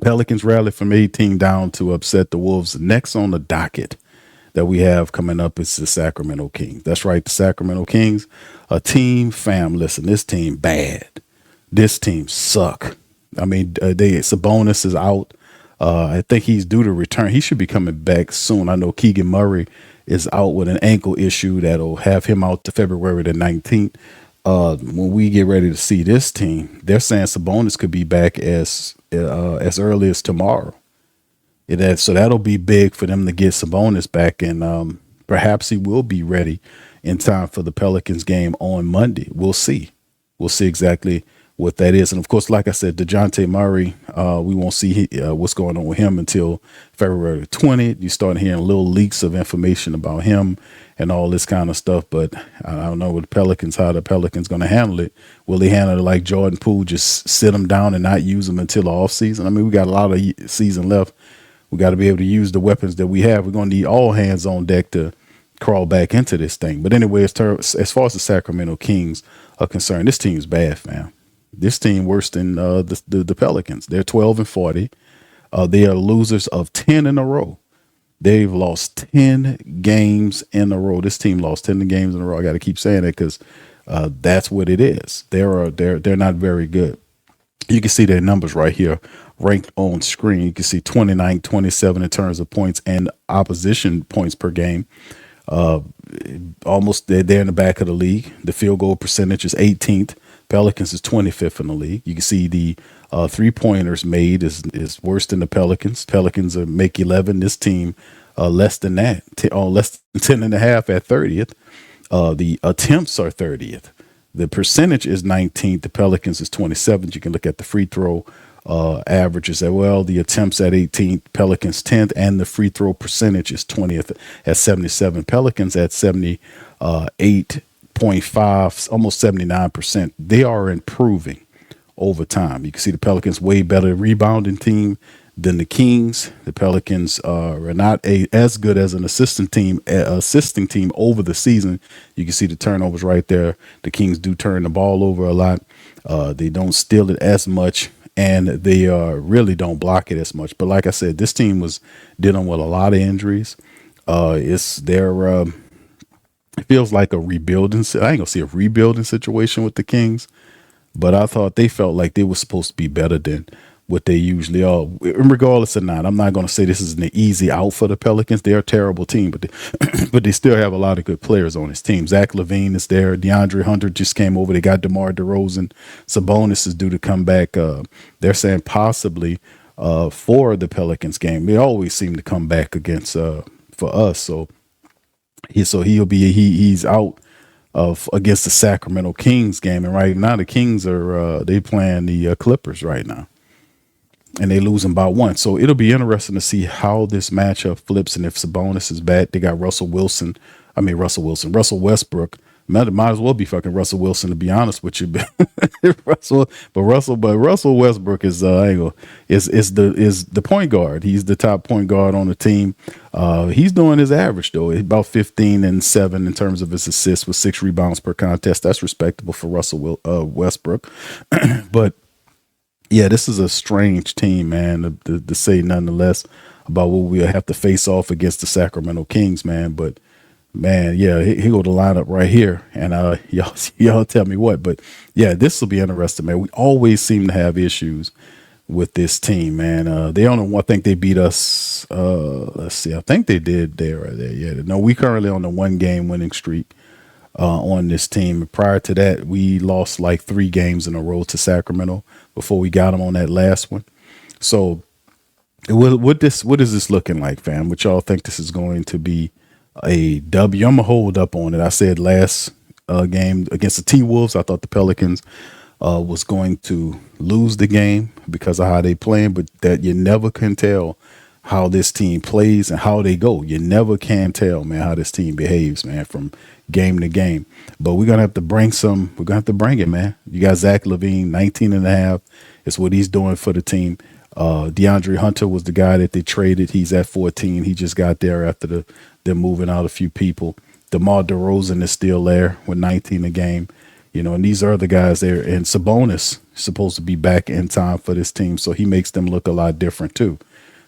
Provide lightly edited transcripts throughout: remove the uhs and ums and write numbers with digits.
Pelicans rallied from 18 down to upset the Wolves. Next on the docket that we have coming up is the Sacramento Kings. That's right, the Sacramento Kings, a team, fam. Listen, this team bad. This team suck. I mean, Sabonis is out. I think he's due to return. He should be coming back soon. I know Keegan Murray is out with an ankle issue that'll have him out to February the 19th. When we get ready to see this team, they're saying Sabonis could be back as early as tomorrow. So that'll be big for them to get Sabonis back, and perhaps he will be ready in time for the Pelicans game on Monday. We'll see. We'll see exactly what that is. And, of course, like I said, DeJounte Murray, we won't see what's going on with him until February 20th. You start hearing little leaks of information about him and all this kind of stuff. But I don't know with the Pelicans, how the Pelicans going to handle it. Will they handle it like Jordan Poole, just sit him down and not use him until the offseason? I mean, we got a lot of season left. We got to be able to use the weapons that we have. We're going to need all hands on deck to crawl back into this thing. But anyway, as far as the Sacramento Kings are concerned, this team's bad, fam. This team worse than the Pelicans. They're 12-40. They are losers of 10 in a row. They've lost 10 games in a row. This team lost 10 games in a row. I got to keep saying it because that's what it is. They're not very good. You can see their numbers right here, ranked on screen. You can see 29, 27 in terms of points and opposition points per game. Almost they're in the back of the league. The field goal percentage is 18th. Pelicans is 25th in the league. You can see the 3-pointers made is worse than the Pelicans. Pelicans make 11. This team less than that, less than 10 and a half at 30th. The attempts are 30th. The percentage is 19th. The Pelicans is 27th. You can look at the free throw averages as well. The attempts at 18th, Pelicans 10th, and the free throw percentage is 20th at 77. Pelicans at 78.5, almost 79%. They are improving over time. You can see the Pelicans way better rebounding team than the Kings. The Pelicans are not as good as an assisting team over the season. You can see the turnovers right there. The Kings do turn the ball over a lot. They don't steal it as much, and they really don't block it as much. But like I said, this team was dealing with a lot of injuries. It feels like a rebuilding. I ain't gonna see a rebuilding situation with the Kings, but I thought they felt like they were supposed to be better than what they usually are. Regardless or not, I'm not going to say this is an easy out for the Pelicans. They're a terrible team, but they still have a lot of good players on this team. Zach LaVine is there. DeAndre Hunter just came over. They got DeMar DeRozan. Sabonis is due to come back. They're saying possibly for the Pelicans game. They always seem to come back against for us. So he's out of against the Sacramento Kings game. And right now the Kings are they playing the Clippers right now. And they losing by 1. So it'll be interesting to see how this matchup flips. And if Sabonis is back, they got Russell Westbrook. Might as well be fucking Russell Wilson, to be honest with you. Russell Westbrook is the point guard. He's the top point guard on the team. He's doing his average though, about 15 and 7 in terms of his assists with 6 rebounds per contest. That's respectable for Russell Westbrook. But yeah, this is a strange team, man, to say nonetheless about what we'll have to face off against the Sacramento Kings, man. But, man, yeah, he go to line up right here, and y'all tell me what. But, yeah, this will be interesting, man. We always seem to have issues with this team, man. I think they beat us. Let's see. I think they did there. Yeah. No, we currently on the 1-game winning streak on this team. Prior to that, we lost like 3 games in a row to Sacramento before we got them on that last one. So what is this looking like, fam? What y'all think this is going to be a W? I'm going to hold up on it. I said last game against the T-Wolves, I thought the Pelicans was going to lose the game because of how they playing, but that you never can tell how this team plays and how they go. You never can tell, man, how this team behaves, man, from game to game. But we're going to have to bring it, man. You got Zach LaVine, 19 and a half. It's what he's doing for the team. DeAndre Hunter was the guy that they traded. He's at 14. He just got there after they're moving out a few people. DeMar DeRozan is still there with 19 a game. And these are the guys there. And Sabonis is supposed to be back in time for this team, so he makes them look a lot different too.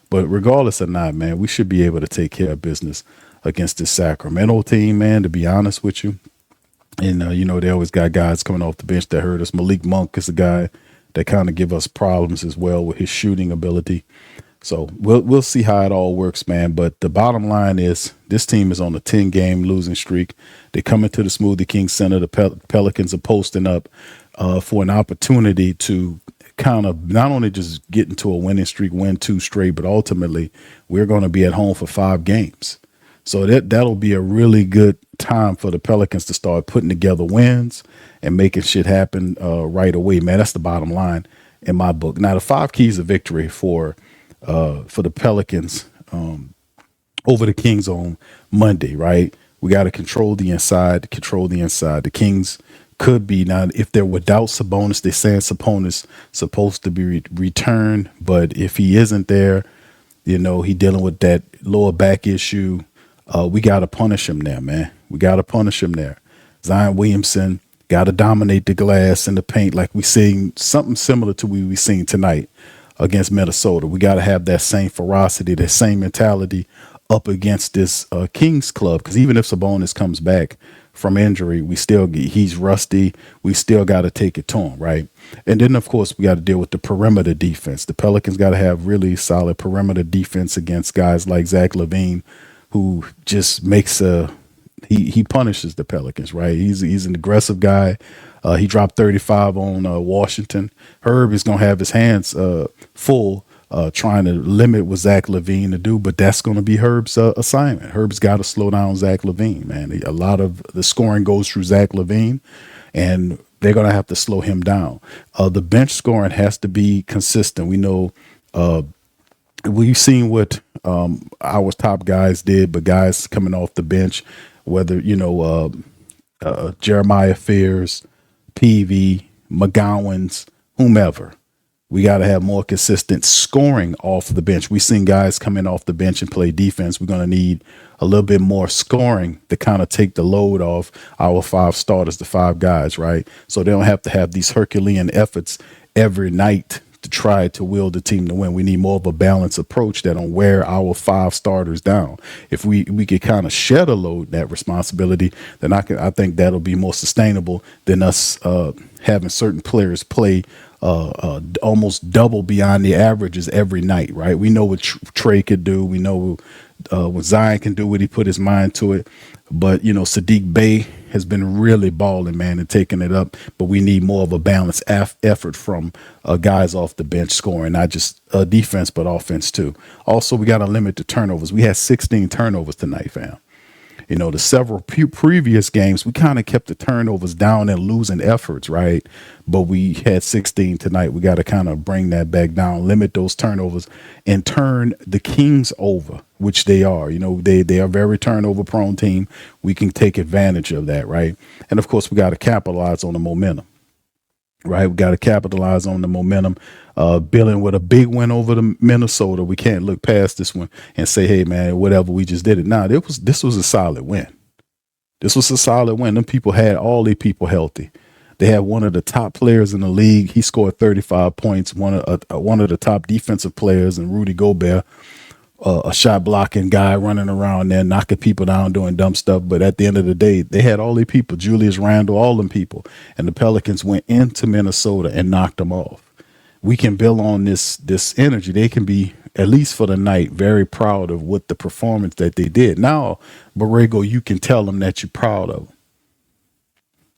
But regardless or not, man, we should be able to take care of business against this Sacramento team, man, to be honest with you. And, they always got guys coming off the bench that hurt us. Malik Monk is a guy that kind of give us problems as well with his shooting ability. So we'll see how it all works, man. But the bottom line is this team is on a 10-game losing streak. They come into the Smoothie King Center. The Pelicans are posting up for an opportunity to kind of not only just get into a winning streak, win 2 straight, but ultimately we're going to be at home for 5 games. So that'll be a really good time for the Pelicans to start putting together wins and making shit happen right away, man. That's the bottom line in my book. Now, the 5 keys of victory for the Pelicans over the Kings on Monday, right? We got to control the inside. The Kings could be, now if they're without Sabonis, they're saying Sabonis supposed to be returned, but if he isn't there, he dealing with that lower back issue. We got to punish him there, man. We got to punish him there. Zion Williamson got to dominate the glass and the paint like we seen something similar to what we seen tonight against Minnesota. We got to have that same ferocity, that same mentality up against this Kings club, because even if Sabonis comes back from injury, he's rusty. We still got to take it to him, right? And then, of course, we got to deal with the perimeter defense. The Pelicans got to have really solid perimeter defense against guys like Zach LaVine, who just makes he punishes the Pelicans, right? He's an aggressive guy. He dropped 35 on Washington. Herb is going to have his hands full trying to limit what Zach LaVine to do, but that's going to be Herb's assignment. Herb's got to slow down Zach LaVine, man. A lot of the scoring goes through Zach LaVine, and they're going to have to slow him down. The bench scoring has to be consistent. We know we've seen what our top guys did, but guys coming off the bench, whether, Jeremiah Fears, PV, McGowan's, whomever, we got to have more consistent scoring off the bench. We've seen guys come in off the bench and play defense. We're going to need a little bit more scoring to kind of take the load off our 5 starters, the 5 guys, right? So they don't have to have these Herculean efforts every night to try to will the team to win. We need more of a balanced approach that don't wear our 5 starters down. If we could kind of shed a load, that responsibility, then I think that'll be more sustainable than us having certain players play almost double beyond the averages every night, right? We know what Trey could do. We know what Zion can do when he put his mind to it. But, Sadiq Bey has been really balling, man, and taking it up. But we need more of a balanced effort from guys off the bench scoring, not just defense, but offense too. Also, we got to limit the turnovers. We had 16 turnovers tonight, fam. The several previous games, we kind of kept the turnovers down and losing efforts, right? But we had 16 tonight. We got to kind of bring that back down, limit those turnovers, and turn the Kings over, which they are. They are a very turnover-prone team. We can take advantage of that, right? And, of course, we got to capitalize on the momentum. Right, we got to capitalize on the momentum. Billing with a big win over the Minnesota. We can't look past this one and say, "Hey, man, whatever, we just did it." Nah, this was a solid win. This was a solid win. Them people had all their people healthy. They had one of the top players in the league. He scored 35 points. One of the top defensive players, and Rudy Gobert, a shot blocking guy running around there, knocking people down, doing dumb stuff. But at the end of the day, they had all these people, Julius Randle, all them people. And the Pelicans went into Minnesota and knocked them off. We can build on this energy. They can be, at least for the night, very proud of what the performance that they did. Now, Borrego, you can tell them that you're proud of them.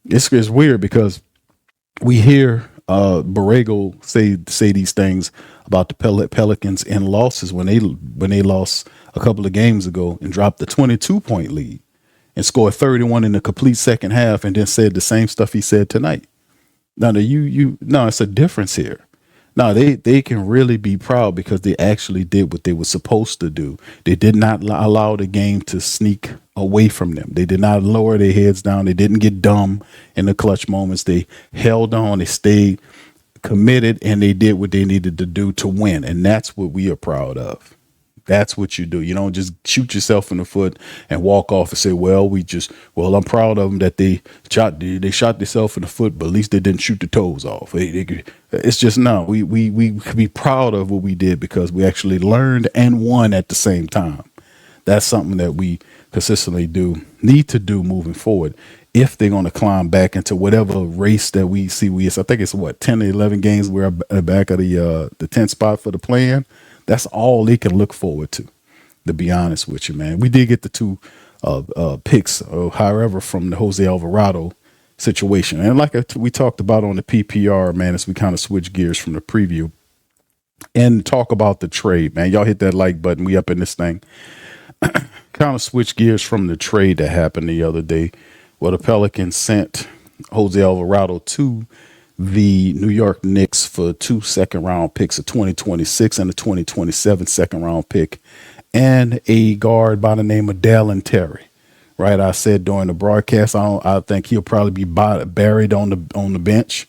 It's weird because we hear Borrego say these things about the Pelicans in losses when they lost a couple of games ago and dropped the 22-point lead and scored 31 in the complete second half, and then said the same stuff he said tonight. Now, it's a difference here. Now, they can really be proud because they actually did what they were supposed to do. They did not allow the game to sneak away from them. They did not lower their heads down. They didn't get dumb in the clutch moments. They held on. They stayed committed, and they did what they needed to do to win. And that's what we are proud of. That's what you do. You don't just shoot yourself in the foot and walk off and say, well, I'm proud of them that they shot themselves in the foot, but at least they didn't shoot the toes off. It's just, no, we could be proud of what we did because we actually learned and won at the same time. That's something that we consistently need to do moving forward if they're going to climb back into whatever race that we see. I think it's 10 or 11 games. We're back at the 10th spot for the play-in. That's all they can look forward to be honest with you, man. We did get the two picks, however, from the Jose Alvarado situation. And like we talked about on the PPR, man, as we kind of switch gears from the preview and talk about the trade, man. Y'all hit that like button. We up in this thing. Kind of switch gears from the trade that happened the other day where the Pelicans sent Jose Alvarado to the New York Knicks for 2 second-round picks, a 2026 and a 2027 second-round pick, and a guard by the name of Dallin Terry. Right, I said during the broadcast, I think he'll probably be buried on the bench,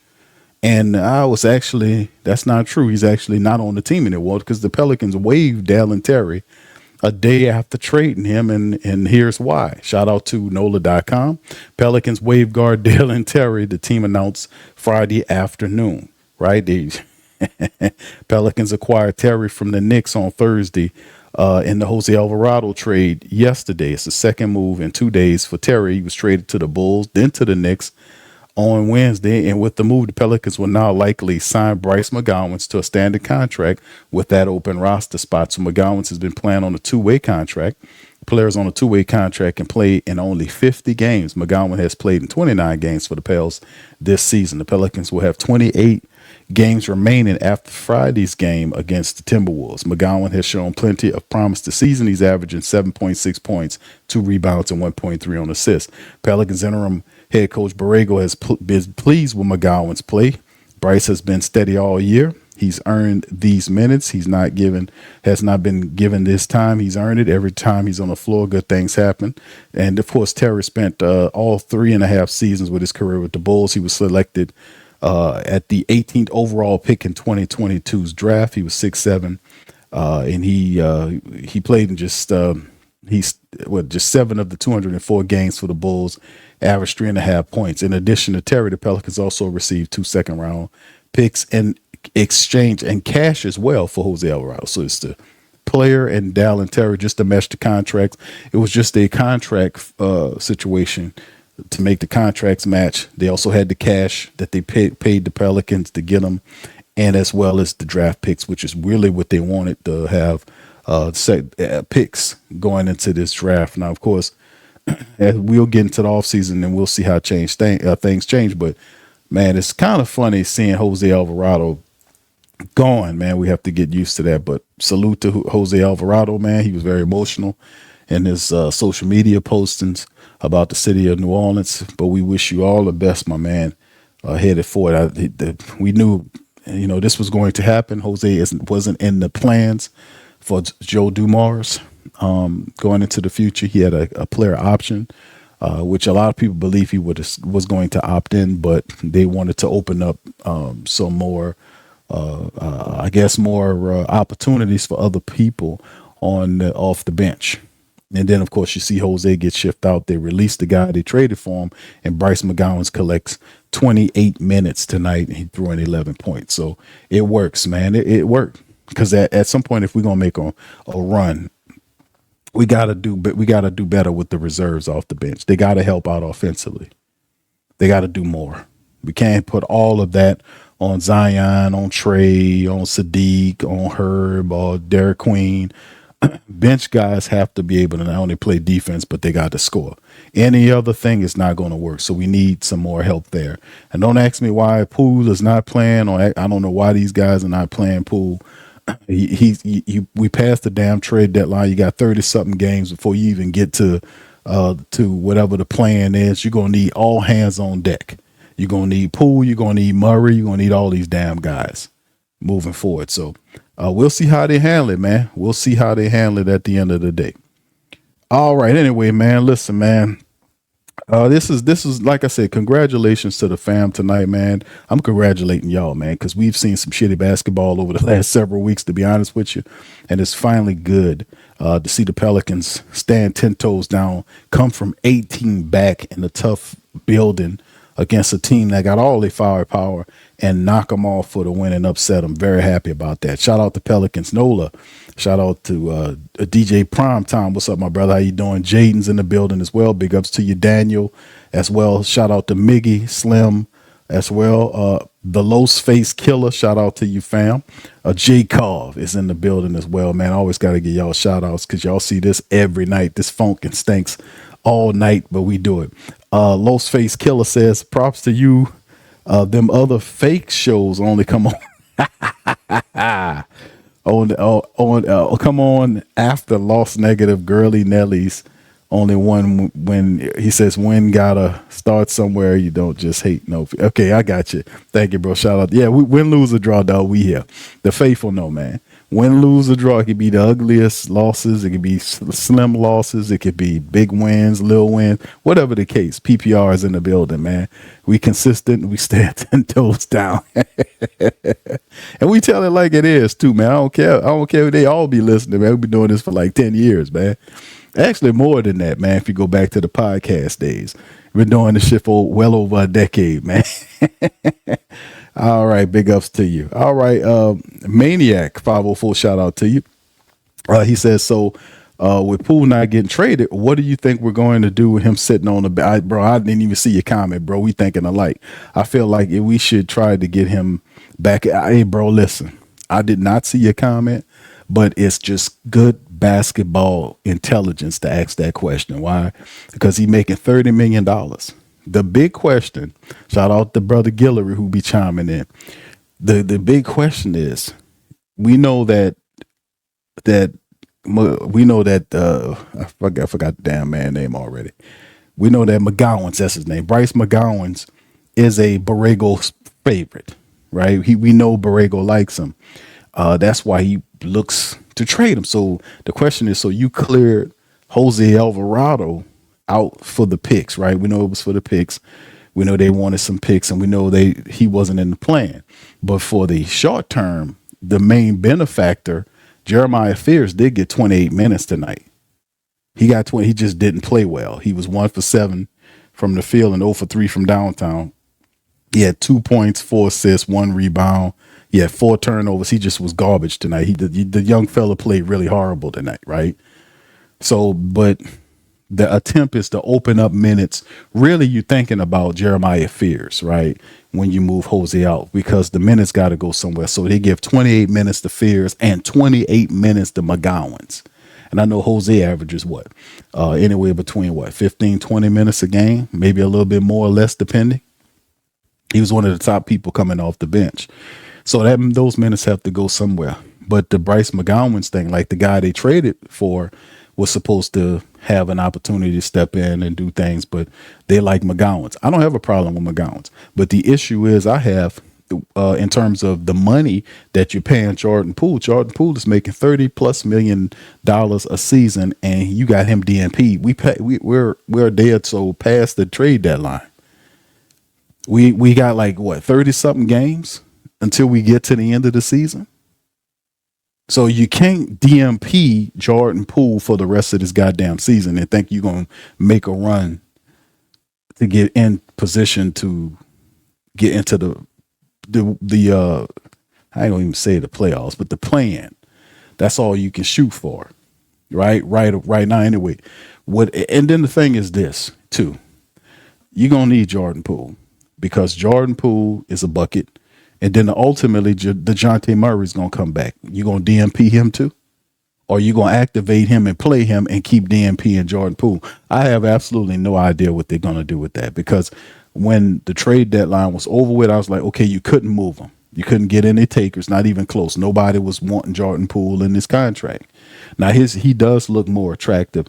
and that's not true. He's actually not on the team anymore because the Pelicans waived Dallin Terry a day after trading him, and here's why. Shout out to NOLA.com. Pelicans wave guard Dallin Terry, the team announced Friday afternoon, right? Pelicans acquired Terry from the Knicks on Thursday in the Jose Alvarado trade yesterday. It's the second move in 2 days for Terry. He was traded to the Bulls, then to the Knicks on Wednesday, and with the move, the Pelicans will now likely sign Bryce McGowens to a standard contract with that open roster spot. So McGowens has been playing on a two-way contract. Players on a two-way contract can play in only 50 games. McGowan has played in 29 games for the Pels this season. The Pelicans will have 28 games remaining after Friday's game against the Timberwolves. McGowan has shown plenty of promise this season. He's averaging 7.6 points, 2 rebounds, and 1.3 on assists. Pelicans interim head coach Borrego has been pleased with McGowan's play. Bryce has been steady all year. He's earned these minutes. Has not been given this time. He's earned it every time he's on the floor. Good things happen. And of course, Terry spent all 3.5 seasons with his career with the Bulls. He was selected at the 18th overall pick in 2022's draft. He was 6'7", and he played in just 7 of the 204 games for the Bulls, averaged 3.5 points. In addition to Terry, the Pelicans also received 2 second-round picks in exchange and cash as well for Jose Alvarado. So it's the player and Dallin Terry just to match the contracts. It was just a contract situation to make the contracts match. They also had the cash that they paid the Pelicans to get them, and as well as the draft picks, which is really what they wanted to have picks going into this draft. Now, of course, as we'll get into the offseason and we'll see how things change. But, man, it's kind of funny seeing Jose Alvarado gone, man. We have to get used to that. But salute to Jose Alvarado, man. He was very emotional in his social media postings about the city of New Orleans. But we wish you all the best, my man, headed forward. We knew, this was going to happen. Jose wasn't in the plans for Joe Dumars going into the future. He had a player option, which a lot of people believe he was going to opt in, but they wanted to open up some more, more opportunities for other people off the bench. And then, of course, you see Jose get shipped out. They released the guy they traded for him, and Bryce McGowens collects 28 minutes tonight, and he threw in 11 points. So it works, man. It worked. Because at some point, if we're gonna make a run, we gotta do better with the reserves off the bench. They gotta help out offensively. They gotta do more. We can't put all of that on Zion, on Trey, on Sadiq, on Herb, or Derek Queen. Bench guys have to be able to not only play defense, but they got to score. Any other thing is not going to work. So we need some more help there. And don't ask me why Poole is not playing, or I don't know why these guys are not playing Poole. We passed the damn trade deadline. You got 30-something games before you even get to whatever the plan is. You're going to need all hands on deck. You're going to need Poole. You're going to need Murray. You're going to need all these damn guys moving forward. So we'll see how they handle it, man. We'll see how they handle it at the end of the day. All right. Anyway, man, listen, man. This is like I said, congratulations to the fam tonight, man. I'm congratulating y'all, man, because we've seen some shitty basketball over the last several weeks, to be honest with you, and it's finally good to see the Pelicans stand 10 toes down, come from 18 back in a tough building against a team that got all their firepower and knock them off for the win and upset. I'm very happy about that. Shout out to Pelicans Nola. Shout out to DJ Primetime. What's up, my brother? How you doing? Jaden's in the building as well. Big ups to you, Daniel, as well. Shout out to Miggy, Slim, as well. The Los Face Killer. Shout out to you, fam. J Carv is in the building as well, man. I always got to give y'all shout outs because y'all see this every night. This funk and stinks all night, but we do it. Los Face Killer says, props to you. Them other fake shows only come come on after Lost Negative Girly Nellies. Only one when he says when gotta start somewhere. You don't just hate no. Okay, I got you. Thank you, bro. Shout out. Yeah, we win, lose, or draw, dog. We here. The faithful know, man. Win, lose, or draw. It could be the ugliest losses. It could be slim losses. It could be big wins, little wins. Whatever the case, PPR is in the building, man. We consistent. We stand 10 toes down, and we tell it like it is too, man. I don't care. I don't care if they all be listening, man. We've been doing this for like 10 years, man. Actually, more than that, man. If you go back to the podcast days, we've been doing this shit for well over a decade, man. All right, big ups to you. All right, Maniac 504, shout out to you. He says, so with Poole not getting traded, what do you think we're going to do with him sitting on the bench? Bro, I didn't even see your comment, bro. We thinking alike. I feel like we should try to get him back. Hey, bro, listen, I did not see your comment, but it's just good basketball intelligence to ask that question. Why? Because he's making $30 million. The big question, shout out to brother Guillory who be chiming in. The big question is, we know that I forgot the damn man name already. We know that McGowan's, that's his name. Bryce McGowan's is a Borrego's favorite, right? We know Borrego likes him. That's why he looks to trade him. So the question is, so you cleared Jose Alvarado out for the picks, right? We know it was for the picks. We know they wanted some picks, and we know he wasn't in the plan. But for the short term, the main benefactor, Jeremiah Fears, did get 28 minutes tonight. He got 20. He just didn't play well. He was 1 for 7 from the field and 0 for 3 from downtown. He had 2 points, 4 assists, 1 rebound. He had 4 turnovers. He just was garbage tonight. The young fella played really horrible tonight, right? So, but the attempt is to open up minutes. Really, you're thinking about Jeremiah Fears, right? When you move Jose out, because the minutes got to go somewhere. So they give 28 minutes to Fears and 28 minutes to McGowan's. And I know Jose averages what? Anywhere between 15, 20 minutes a game, maybe a little bit more or less, depending. He was one of the top people coming off the bench. So those minutes have to go somewhere. But the Bryce McGowan's thing, like the guy they traded for, was supposed to have an opportunity to step in and do things, but they like McGowan's. I don't have a problem with McGowan's, but the issue is I have in terms of the money that you're paying Jordan Poole. Jordan Poole is making $30+ million a season, and you got him DNP. We're a day or so past the trade deadline. We got like 30 something games until we get to the end of the season. So you can't DMP Jordan Poole for the rest of this goddamn season and think you're going to make a run to get in position to get into the I don't even say the playoffs, but the play-in. That's all you can shoot for, right now anyway. And then the thing is this too. You're going to need Jordan Poole because Jordan Poole is a bucket. And then ultimately, DeJounte Murray's going to come back. You going to DMP him too? Or you going to activate him and play him and keep DMP and Jordan Poole? I have absolutely no idea what they're going to do with that, because when the trade deadline was over with, I was like, okay, you couldn't move him. You couldn't get any takers, not even close. Nobody was wanting Jordan Poole in his contract. Now, he does look more attractive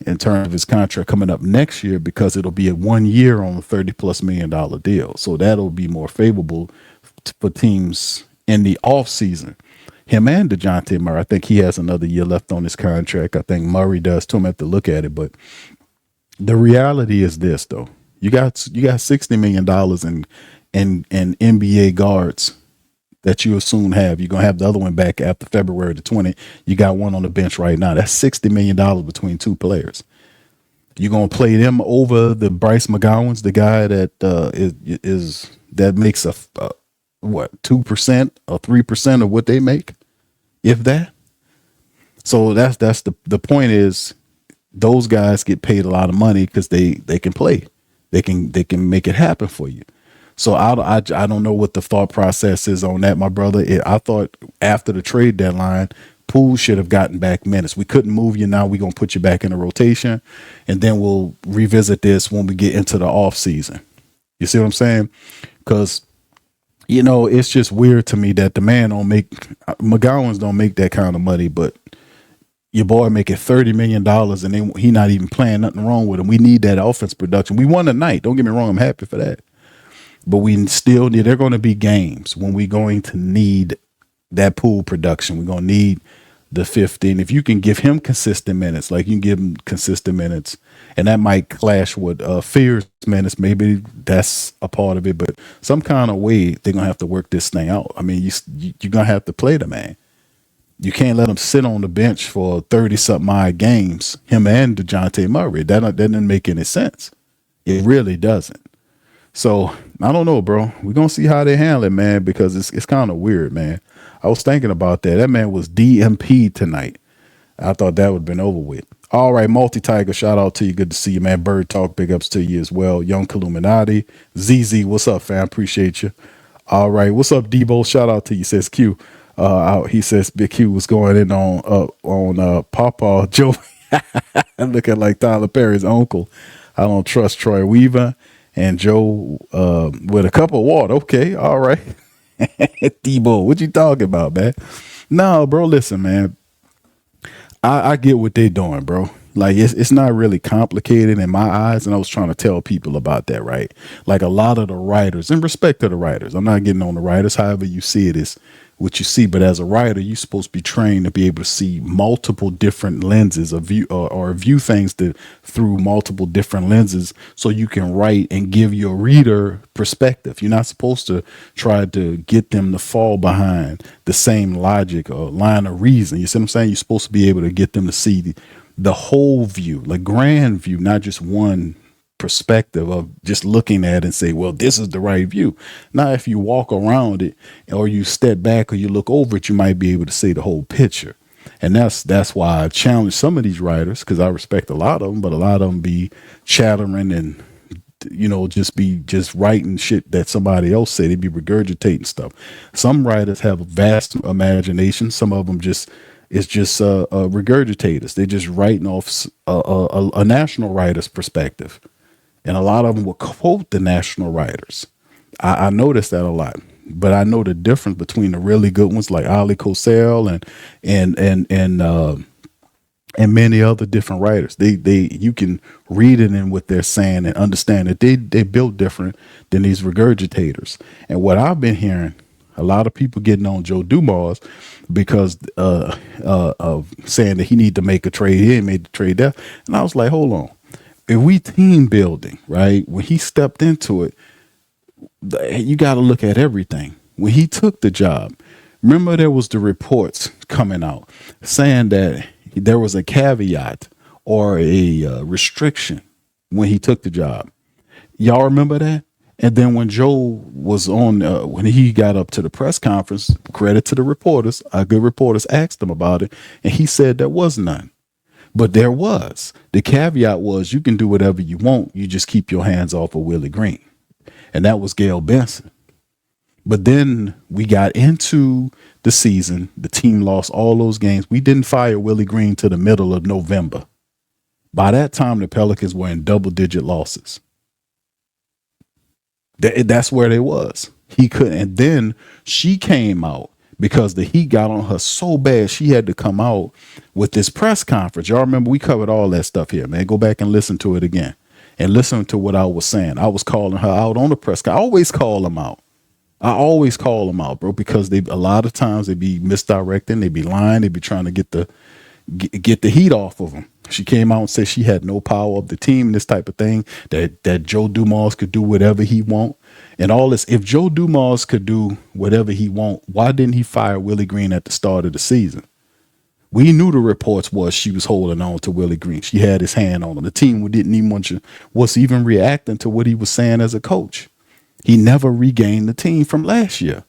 in terms of his contract coming up next year, because it'll be a 1 year on a $30+ million deal. So that'll be more favorable for teams in the off season. Him and DeJounte Murray, I think he has another year left on his contract. I think Murray does too. I have to look at it, but The reality is this, though. You got $60 million in NBA guards that you soon have. You're gonna have the other one back after February the 20th. You got one on the bench right now. That's $60 million between two players. You're gonna play them over the Bryce McGowan's, the guy that is that makes what 2% or 3% of what they make, if that. So that's the point is those guys get paid a lot of money because they can play, they can make it happen for you. So I don't know what the thought process is on that, my brother. I thought after the trade deadline, Poole should have gotten back minutes. We couldn't move you now. We're going to put you back in the rotation, and then we'll revisit this when we get into the off season. You see what I'm saying? Because, it's just weird to me that the man McGowan's don't make that kind of money, but your boy making $30 million and then he not even playing, nothing wrong with him. We need that offense production. We won tonight. Don't get me wrong. I'm happy for that. But we still need, there are going to be games when we're going to need that Poole production. We're going to need the 15. If you can give him consistent minutes, like you can give him consistent minutes, and that might clash with Fear's minutes. Maybe that's a part of it, but some kind of way they're going to have to work this thing out. I mean, you're going to have to play the man. You can't let him sit on the bench for 30-something odd games, him and DeJounte Murray. That doesn't make any sense. It really doesn't. So I don't know, bro. We're going to see how they handle it, man, because it's kind of weird, man. I was thinking about that. That man was DMP tonight. I thought that would have been over with. All right, Multi-Tiger, shout out to you. Good to see you, man. Bird Talk, big ups to you as well. Young Illuminati. ZZ, what's up, fam? Appreciate you. All right, what's up, Debo? Shout out to you, says Q. He says Big Q was going in on Papa Joe, looking like Tyler Perry's uncle. I don't trust Troy Weaver and Joe with a cup of water. Okay, all right. Debo, what you talking about, man? No, bro, listen, man. I get what they're doing, bro. Like it's not really complicated in my eyes, and I was trying to tell people about that, right? Like a lot of the writers, in respect to the writers, I'm not getting on the writers. However you see it is what you see, but as a writer, you're supposed to be trained to be able to see multiple different lenses of view or view things through multiple different lenses, so you can write and give your reader perspective. You're not supposed to try to get them to fall behind the same logic or line of reason. You see what I'm saying? You're supposed to be able to get them to see the whole view, like grand view, not just one perspective of just looking at it and say, well, this is the right view. Now, if you walk around it or you step back or you look over it, you might be able to see the whole picture. And that's why I've challenged some of these writers, because I respect a lot of them, but a lot of them be chattering and just writing shit that somebody else said. They be regurgitating stuff. Some writers have a vast imagination. Some of them it's just regurgitators. They're just writing off a national writer's perspective. And a lot of them will quote the national writers. I noticed that a lot. But I know the difference between the really good ones like Ali Kosel and many other different writers. You can read it in what they're saying and understand that they built different than these regurgitators. And what I've been hearing, a lot of people getting on Joe Dumars because of saying that he need to make a trade here and made the trade there. And I was like, hold on. If we team building, right? When he stepped into it, you got to look at everything. When he took the job, remember there was the reports coming out saying that there was a caveat or a restriction when he took the job. Y'all remember that? And then when Joe was on, when he got up to the press conference, credit to the reporters, our good reporters asked him about it, and he said there was none. But there was. The caveat was you can do whatever you want. You just keep your hands off of Willie Green. And that was Gail Benson. But then we got into the season. The team lost all those games. We didn't fire Willie Green till the middle of November. By that time, the Pelicans were in double-digit losses. That's where they was. He couldn't. And then she came out because the heat got on her so bad she had to come out with this press conference. Y'all remember we covered all that stuff here, man. Go back and listen to it again and listen to what I was saying. I was calling her out on the press conference. I always call them out, bro, because a lot of times they be misdirecting, they be lying, they be trying to get the get the heat off of him. She came out and said she had no power of the team and this type of thing, that Joe Dumars could do whatever he want and all this. If Joe Dumars could do whatever he want, why didn't he fire Willie Green at the start of the season? We knew the reports was she was holding on to Willie Green. She had his hand on him. The team didn't even was even reacting to what he was saying as a coach. He never regained the team from last year.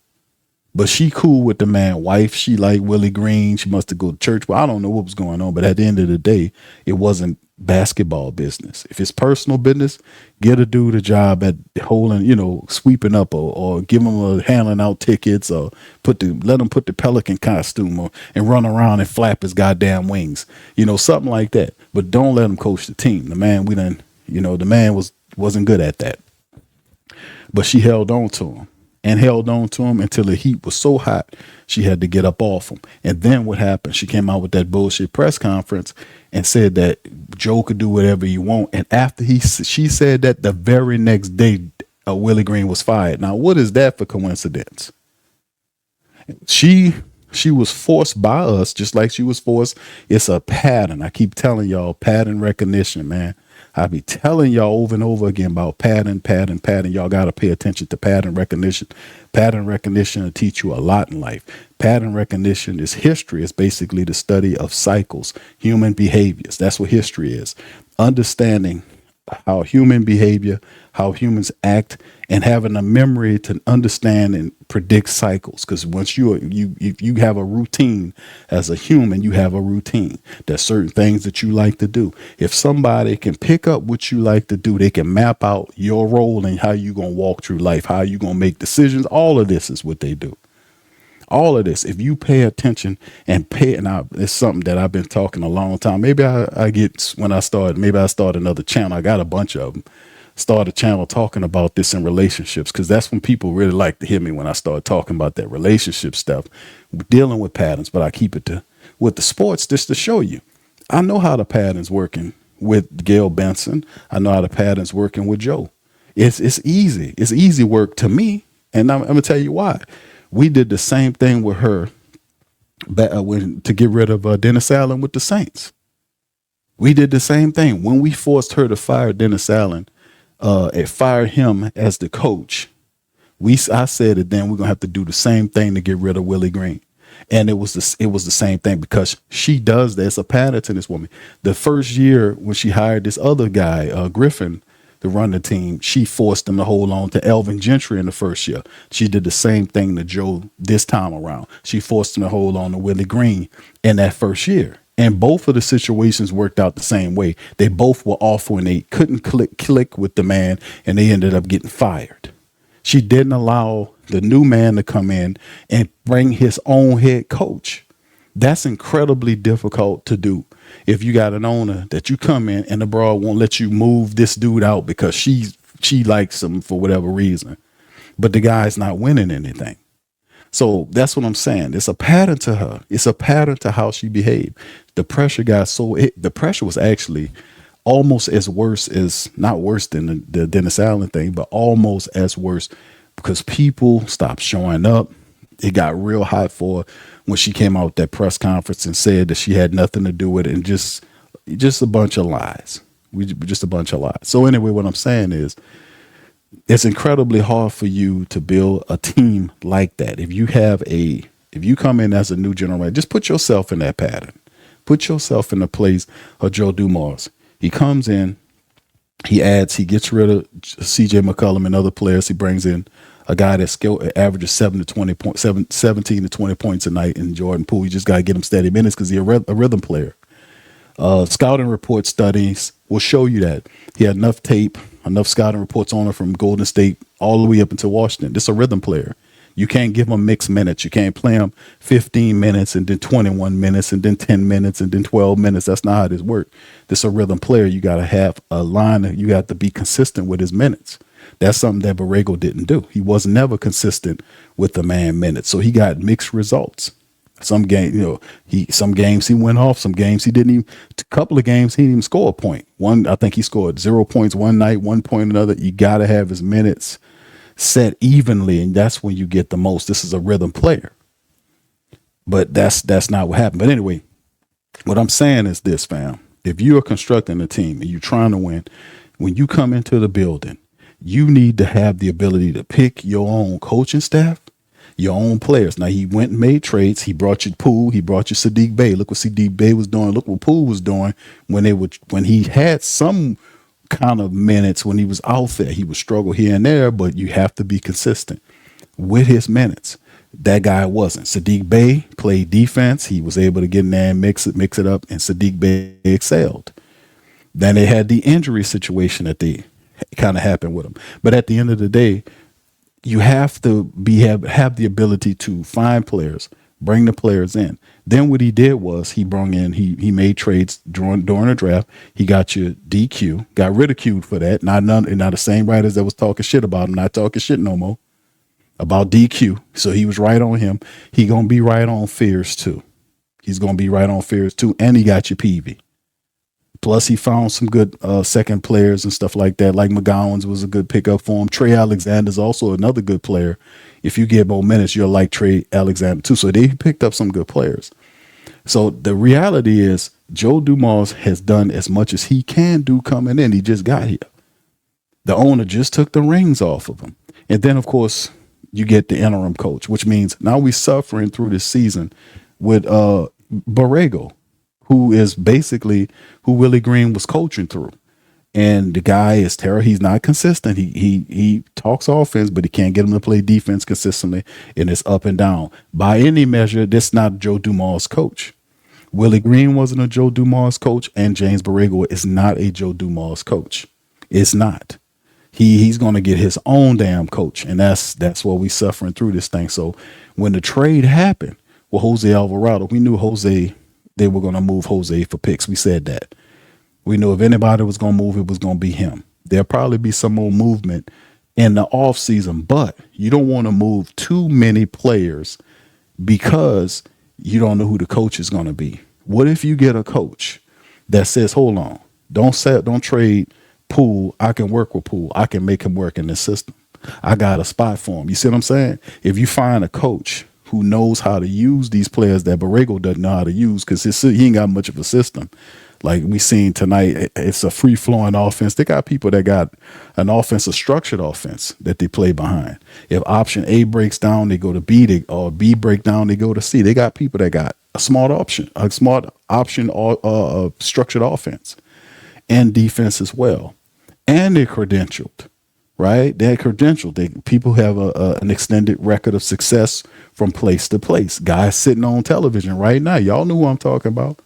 But she cool with the man wife. She like Willie Green. She must have go to church. Well, I don't know what was going on. But at the end of the day, it wasn't basketball business. If it's personal business, get a dude a job at holding, sweeping up or give him handling out tickets or let him put the Pelican costume and run around and flap his goddamn wings. Something like that. But don't let him coach the team. The man the man wasn't good at that. But she held on to him. And held on to him until the heat was so hot, she had to get up off him. And then what happened? She came out with that bullshit press conference and said that Joe could do whatever you want. And after she said that, the very next day, Willie Green was fired. Now, what is that for coincidence? She was forced by us, just like she was forced. It's a pattern. I keep telling y'all, pattern recognition, man. I be telling y'all over and over again about pattern. Y'all got to pay attention to pattern recognition. Pattern recognition will teach you a lot in life. Pattern recognition is history. It's basically the study of cycles, human behaviors. That's what history is. Understanding how human behavior, how humans act, and having a memory to understand and predict cycles. Because once you have a routine as a human, you have a routine. There's certain things that you like to do. If somebody can pick up what you like to do, they can map out your role and how you're going to walk through life, how you're going to make decisions. All of this is what they do. All of this, if you pay attention and it's something that I've been talking a long time. Maybe I start another channel. I got a bunch of them. Start a channel talking about this in relationships, because that's when people really like to hear me, when I start talking about that relationship stuff, dealing with patterns. But I keep it with the sports just to show you. I know how the pattern's working with Gail Benson. I know how the pattern's working with Joe. It's easy. It's easy work to me, and I'm going to tell you why. We did the same thing with her to get rid of Dennis Allen with the Saints. We did the same thing when we forced her to fire Dennis Allen and fire him as the coach. I said it then, we're gonna have to do the same thing to get rid of Willie Green. And it was the same thing, because she does that. It's a pattern to this woman. The first year when she hired this other guy, Griffin, to run the team, she forced him to hold on to Elvin Gentry in the first year. She did the same thing to Joe this time around. She forced him to hold on to Willie Green in that first year. And both of the situations worked out the same way. They both were off when they couldn't click with the man, and they ended up getting fired. She didn't allow the new man to come in and bring his own head coach. That's incredibly difficult to do. If you got an owner that you come in and the broad won't let you move this dude out because she likes him for whatever reason, but the guy's not winning anything. So that's what I'm saying. It's a pattern to her. It's a pattern to how she behaved. The pressure got the pressure was actually almost as worse as, not worse than the Dennis Allen thing, but almost as worse, because people stopped showing up. It got real hot for her when she came out with that press conference and said that she had nothing to do with it, and just a bunch of lies. Just a bunch of lies. So anyway, what I'm saying is, it's incredibly hard for you to build a team like that. If you come in as a new general manager, just put yourself in that pattern. Put yourself in the place of Joe Dumars. He comes in, he gets rid of CJ McCollum and other players. He brings in a guy that's averages 17 to 20 points a night in Jordan Poole. You just got to get him steady minutes because he's a rhythm player. Scouting report studies will show you that he had enough tape, enough scouting reports on him from Golden State all the way up into Washington. This is a rhythm player. You can't give him mixed minutes. You can't play him 15 minutes and then 21 minutes and then 10 minutes and then 12 minutes. That's not how this works. This is a rhythm player. You got to have a line. You got to be consistent with his minutes. That's something that Borrego didn't do. He was never consistent with the man minutes. So he got mixed results. Some games he went off. Some games he didn't even. A couple of games he didn't even score a point. One, I think he scored 0 points one night, 1 point another. You got to have his minutes set evenly, and that's when you get the most. This is a rhythm player, but that's not what happened. But anyway, What I'm saying is this, fam. If you are constructing a team and you're trying to win, when you come into the building, you need to have the ability to pick your own coaching staff, your own players. Now, he went and made trades. He brought you Poole. He brought you Sadiq Bey. Look what Sadiq Bey was doing. Look what Poole was doing when he had some kind of minutes when he was out there. He would struggle here and there, but you have to be consistent with his minutes. That guy wasn't. Sadiq Bey played defense. He was able to get in there and mix it up, and Sadiq Bey excelled. Then they had the injury situation that they kind of happened with him. But at the end of the day, you have to have the ability to find players, bring the players in. Then what he did was he made trades during the draft. He got you DQ, got ridiculed for that. Not the same writers that was talking shit about him, not talking shit no more about DQ. So he was right on him. He gonna be right on Fears too. He's gonna be right on Fears too, and he got you PV. Plus, he found some good second players and stuff like that. Like McGowan's was a good pickup for him. Trey Alexander's also another good player. If you get more minutes, you'll like Trey Alexander too. So they picked up some good players. So the reality is Joe Dumars has done as much as he can do coming in. He just got here. The owner just took the rings off of him. And then, of course, you get the interim coach, which means now we're suffering through this season with Borrego, who is basically who Willie Green was coaching through. And the guy is terrible. He's not consistent. He talks offense, but he can't get him to play defense consistently, and it's up and down. By any measure, this not Joe Dumars' coach. Willie Green wasn't a Joe Dumars coach, and James Borrego is not a Joe Dumars coach. It's not. He's going to get his own damn coach, and that's what we suffering through this thing. So when the trade happened with Jose Alvarado, we knew they were going to move Jose for picks. We said that. We knew if anybody was going to move, it was going to be him. There'll probably be some more movement in the offseason, but you don't want to move too many players because you don't know who the coach is going to be. What if you get a coach that says, hold on, don't trade Poole. I can work with Poole. I can make him work in this system. I got a spot for him. You see what I'm saying? If you find a coach who knows how to use these players that Borrego doesn't know how to use because he ain't got much of a system. Like we seen tonight, it's a free-flowing offense. They got people that got an offense, a structured offense that they play behind. If option A breaks down, they go to B, or B break down, they go to C. They got people that got a smart option, structured offense and defense as well. And they're credentialed, right? They're credentialed. People have an extended record of success from place to place. Guys sitting on television right now. Y'all know who I'm talking about.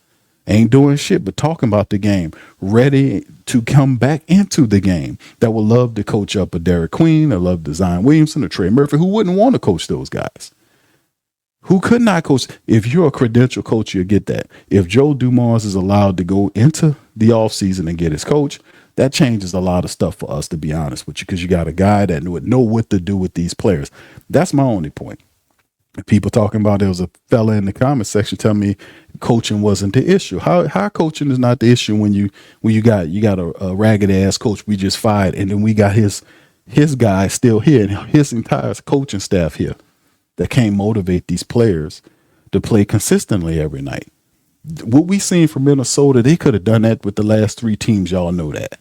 Ain't doing shit but talking about the game, ready to come back into the game, that would love to coach up a Derek Queen, or love to Zion Williamson, or Trey Murphy, who wouldn't want to coach those guys. Who could not coach? If you're a credential coach, you'll get that. If Joe Dumars is allowed to go into the offseason and get his coach, that changes a lot of stuff for us, to be honest with you, because you got a guy that would know what to do with these players. That's my only point. People talking about, there was a fella in the comment section telling me coaching wasn't the issue. How coaching is not the issue when you got a ragged ass coach we just fired, and then we got his guy still here and his entire coaching staff here that can't motivate these players to play consistently every night. What we seen from Minnesota, they could have done that with the last three teams. Y'all know that.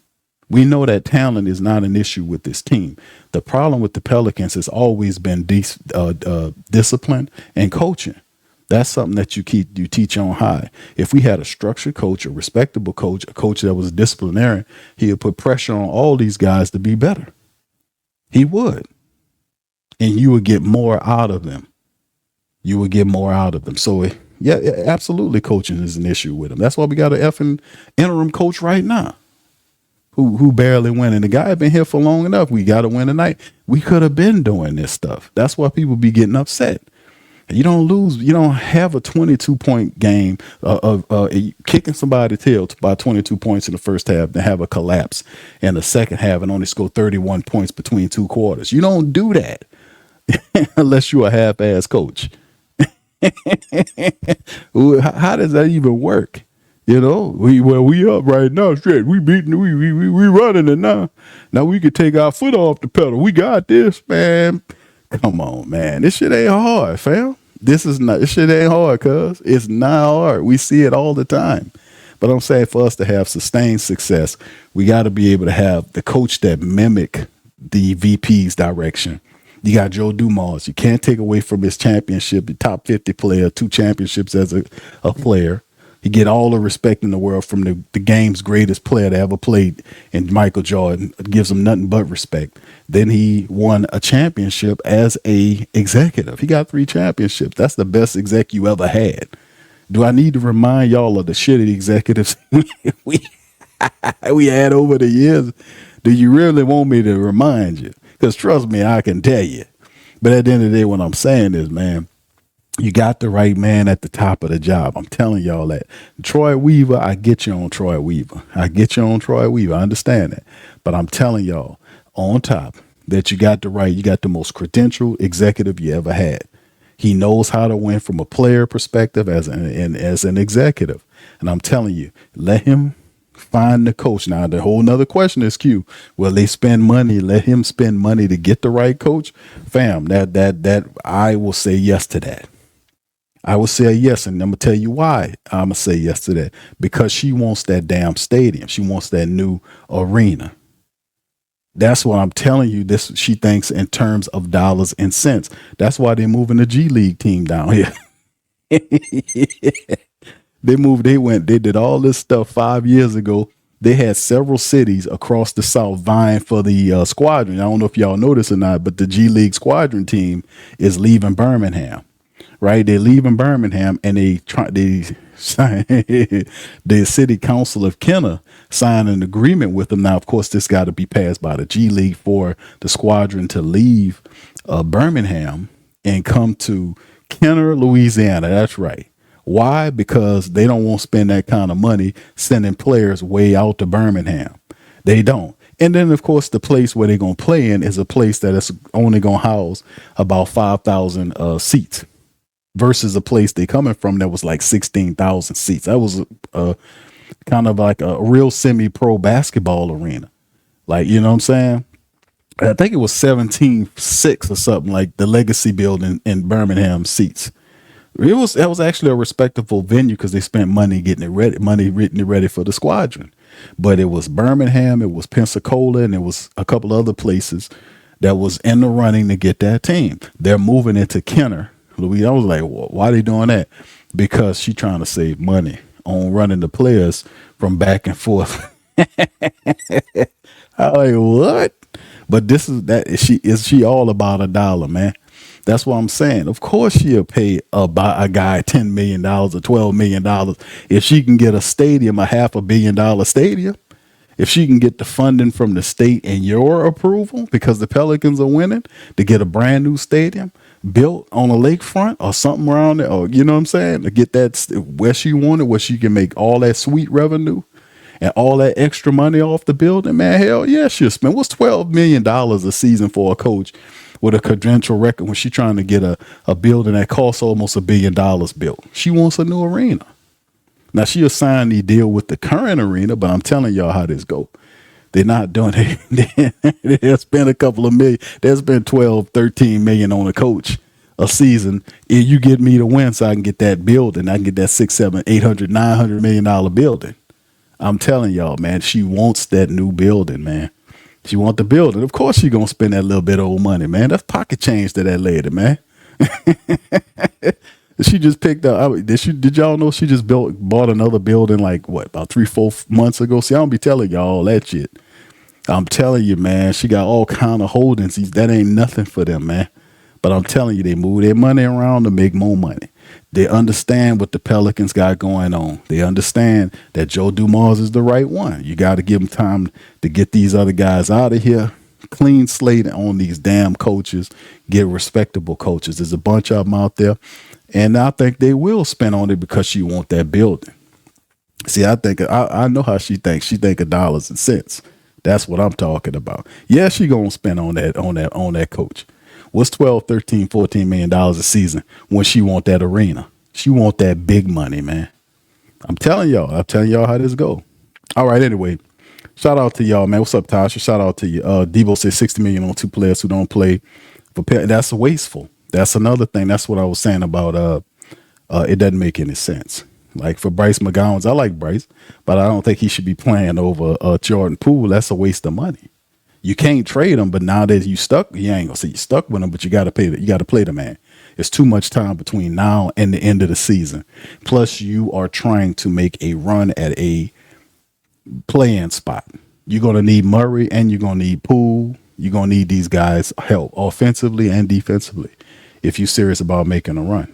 We know that talent is not an issue with this team. The problem with the Pelicans has always been discipline and coaching. That's something that you teach on high. If we had a structured coach, a respectable coach, a coach that was disciplinarian, he would put pressure on all these guys to be better. He would. And you would get more out of them. So, yeah, absolutely coaching is an issue with him. That's why we got an effing interim coach right now. Who barely win. And the guy had been here for long enough. We got to win tonight. We could have been doing this stuff. That's why people be getting upset. You don't lose. You don't have a 22-point game of kicking somebody's tail by 22 points in the first half, then have a collapse in the second half and only score 31 points between two quarters. You don't do that unless you're a half-ass coach. How does that even work? You know, we up right now, straight. We beating, we running it now. Now we can take our foot off the pedal. We got this, man. Come on, man. This shit ain't hard, fam. This shit ain't hard, cuz. It's not hard. We see it all the time. But I'm saying for us to have sustained success, we got to be able to have the coach that mimic the VP's direction. You got Joe Dumars. You can't take away from his championship, the top 50 player, 2 championships as a player. He get all the respect in the world from the game's greatest player that ever played, and Michael Jordan gives him nothing but respect. Then he won a championship as a executive. He got 3 championships. That's the best exec you ever had. Do I need to remind y'all of the shitty executives we we had over the years? Do you really want me to remind you? Because trust me, I can tell you. But at the end of the day, what I'm saying is, man, you got the right man at the top of the job. I'm telling y'all that. Troy Weaver, I get you on Troy Weaver. I understand that. But I'm telling y'all on top that you got the most credentialed executive you ever had. He knows how to win from a player perspective as an executive. And I'm telling you, let him find the coach. Now, the whole nother question is, Q, will they spend money? Let him spend money to get the right coach? Fam, that I will say yes to that. I will say yes, and I'm going to tell you why I'm going to say yes to that. Because she wants that damn stadium. She wants that new arena. That's what I'm telling you. This she thinks in terms of dollars and cents. That's why they're moving the G League team down here. They did all this stuff 5 years ago. They had several cities across the South vying for the squadron. I don't know if y'all know this or not, but the G League squadron team is leaving Birmingham. Right, they're leaving Birmingham, and the city council of Kenner signed an agreement with them. Now, of course, this got to be passed by the G League for the squadron to leave Birmingham and come to Kenner, Louisiana. That's right. Why? Because they don't want to spend that kind of money sending players way out to Birmingham. They don't. And then, of course, the place where they're going to play in is a place that is only going to house about 5,000 seats. Versus a place they coming from that was like 16,000 seats. That was kind of like a real semi-pro basketball arena. Like, you know what I'm saying? I think it was 17.6 or something, like the Legacy Building in Birmingham seats. That was actually a respectable venue because they spent money getting it ready for the squadron. But it was Birmingham, it was Pensacola, and it was a couple other places that was in the running to get that team. They're moving into Kenner. I was like, why are they doing that? Because she's trying to save money on running the players from back and forth. I'm like, what? But is she all about a dollar, man? That's what I'm saying. Of course she'll pay a guy $10 million or $12 million if she can get a stadium, a $500 million stadium. If she can get the funding from the state and your approval because the Pelicans are winning to get a brand new stadium built on a lakefront or something around it, or you know what I'm saying, to get that where she wanted, where she can make all that sweet revenue and all that extra money off the building, man, hell yeah, she'll spend. What's $12 million a season for a coach with a credential record when she's trying to get a building that costs almost $1 billion built? She wants a new arena. Now, she'll sign the deal with the current arena, but I'm telling y'all how this go. They're not doing it. They'll spend a couple of million. They'll spend 12, 13 million on a coach a season. If you get me to win so I can get that building, I can get that $600, $700, $800, $900 million building. I'm telling y'all, man, she wants that new building, man. She wants the building. Of course she's going to spend that little bit of old money, man. That's pocket change to that lady, man. She just picked up. Did y'all know she just bought another building like what, about 3-4 months ago? See, I don't be telling y'all all that shit. I'm telling you, man, she got all kind of holdings. That ain't nothing for them, man. But I'm telling you, they move their money around to make more money. They understand what the Pelicans got going on. They understand that Joe Dumars is the right one. You got to give them time to get these other guys out of here. Clean slate on these damn coaches. Get respectable coaches. There's a bunch of them out there. And I think they will spend on it because she want that building. See, I know how she thinks. She think of dollars and cents. That's what I'm talking about. Yeah, she gonna spend on that coach. What's 12, 13, 14 million dollars a season when she want that arena? She want that big money, man. I'm telling y'all how this go. All right, anyway. Shout out to y'all, man. What's up, Tasha? Shout out to you. Debo says 60 million on 2 players who don't play. That's wasteful. That's another thing. That's what I was saying about it doesn't make any sense. Like for Bryce McGowan, I like Bryce, but I don't think he should be playing over Jordan Poole. That's a waste of money. You can't trade him, but now that you stuck, you ain't gonna say you stuck with him, but you got to pay. You got to play the man. It's too much time between now and the end of the season. Plus, you are trying to make a run at a play-in spot. You're gonna need Murray and you're gonna need Poole. You're gonna need these guys' help offensively and defensively if you're serious about making a run.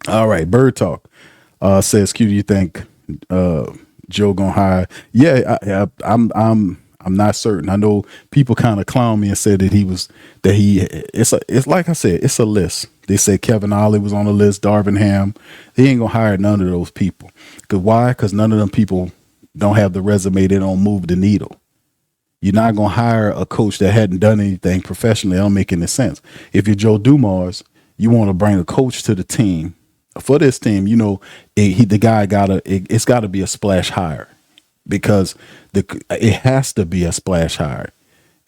All right, Bird Talk says, "Q, do you think Joe gonna hire?" Yeah, I'm not certain. I know people kind of clown me and said that it's like I said, it's a list. They say Kevin Ollie was on the list, Darvin Ham. He ain't gonna hire none of those people. Cause why? Because none of them people don't have the resume. They don't move the needle. You're not gonna hire a coach that hadn't done anything professionally. That don't make any sense. If you're Joe Dumars, you want to bring a coach to the team. For this team, it's got to be a splash hire because it has to be a splash hire.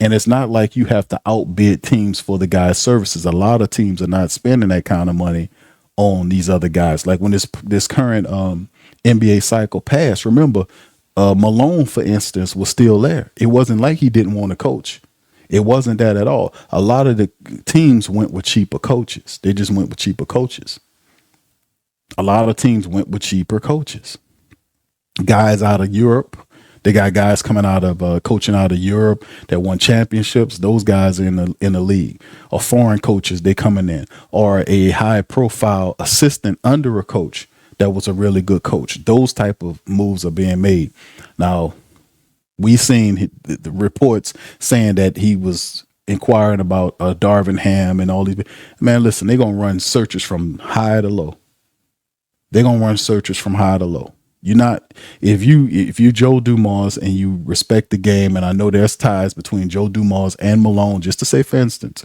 And it's not like you have to outbid teams for the guy's services. A lot of teams are not spending that kind of money on these other guys. Like when this current NBA cycle passed, remember, Malone, for instance, was still there. It wasn't like he didn't want to coach. It wasn't that at all. A lot of the teams went with cheaper coaches. They just went with cheaper coaches. A lot of teams went with cheaper coaches. Guys out of Europe. They got guys coming out of coaching out of Europe that won championships. Those guys are in the league. Or foreign coaches, they coming in. Or a high profile assistant under a coach that was a really good coach. Those type of moves are being made. Now, we seen the reports saying that he was inquiring about Darvin Ham and all these. Man, listen, they're going to run searches from high to low. They're going to run searches from high to low. You're not, if you Joe Dumars and you respect the game, and I know there's ties between Joe Dumars and Malone, just to say, for instance,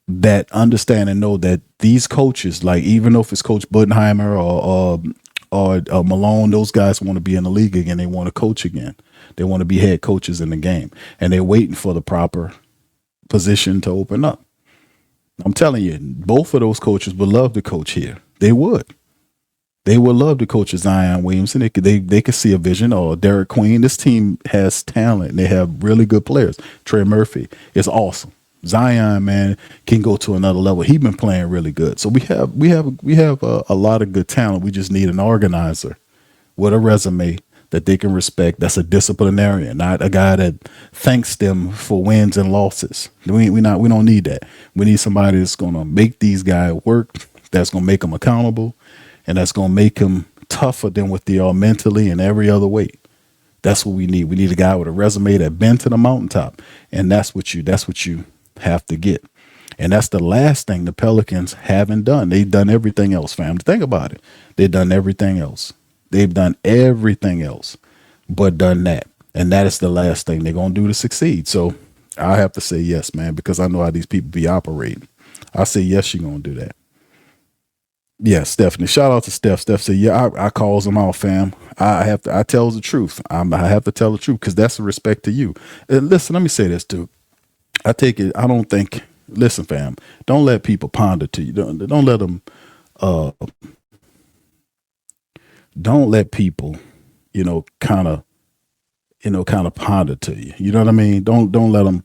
that understand and know that these coaches, like even if it's Coach Budenheimer or Malone, those guys want to be in the league again. They want to coach again. They want to be head coaches in the game, and they're waiting for the proper position to open up. I'm telling you, both of those coaches would love to coach here. They would. They would love to coach Zion Williamson. They could see a vision. Or Derek Queen. This team has talent. They have really good players. Trey Murphy is awesome. Zion, man, can go to another level. He's been playing really good. So we have a lot of good talent. We just need an organizer with a resume that they can respect. That's a disciplinarian, not a guy that thanks them for wins and losses. We don't need that. We need somebody that's going to make these guys work. That's going to make them accountable. And that's going to make them tougher than what they are mentally and every other way. That's what we need. We need a guy with a resume that been to the mountaintop. And that's what you have to get. And that's the last thing the Pelicans haven't done. They've done everything else, fam. Think about it. They've done everything else. They've done everything else but done that. And that is the last thing they're going to do to succeed. So I have to say yes, man, because I know how these people be operating. I say yes, you're going to do that. Yeah, Stephanie. Shout out to Steph. Steph said, yeah, I calls them out, fam. I tell the truth. I have to tell the truth because that's a respect to you. And listen, let me say this too. I take it. I don't think, listen, fam, don't let people ponder to you. Don't let them, don't let people, kind of ponder to you. You know what I mean? Don't let them,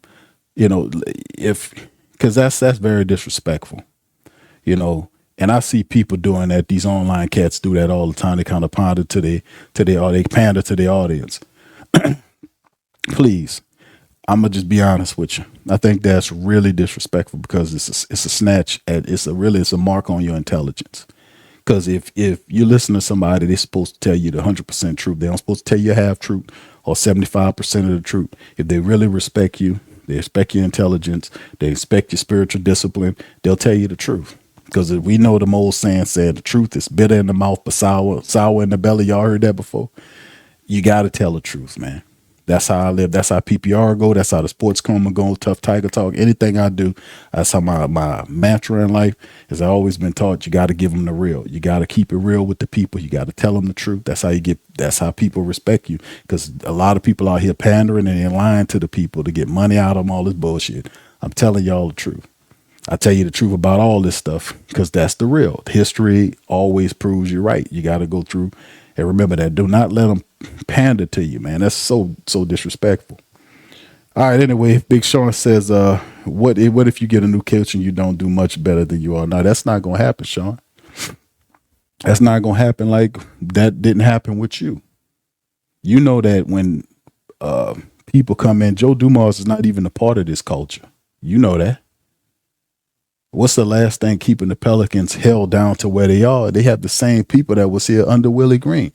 because that's very disrespectful, And I see people doing that. These online cats do that all the time. They kind of pander they pander to their audience. Please, I'm gonna just be honest with you. I think that's really disrespectful because it's a snatch at it's a mark on your intelligence. Because if you listen to somebody, they're supposed to tell you the 100% truth. They're not supposed to tell you half truth or 75% of the truth. If they really respect you, they respect your intelligence, they respect your spiritual discipline, they'll tell you the truth. Because we know the old saying said the truth is bitter in the mouth but sour in the belly. Y'all heard that before? You got to tell the truth, man. That's how I live. That's how PPR go. That's how the sports coma go. Tough Tiger Talk. Anything I do, that's how my mantra in life is. I've always been taught you got to give them the real. You got to keep it real with the people. You got to tell them the truth. That's how people respect you. Because a lot of people out here pandering and they're lying to the people to get money out of them, all this bullshit. I'm telling y'all the truth. I tell you the truth about all this stuff because that's the real. History always proves you right. You got to go through and remember that. Do not let them pander to you, man. That's so disrespectful. All right. Anyway, Big Sean says, what if you get a new coach and you don't do much better than you are now? That's not going to happen, Sean. That's not going to happen. Like that didn't happen with you. You know that when people come in, Joe Dumars is not even a part of this culture. You know that. What's the last thing keeping the Pelicans held down to where they are? They have the same people that was here under Willie Green.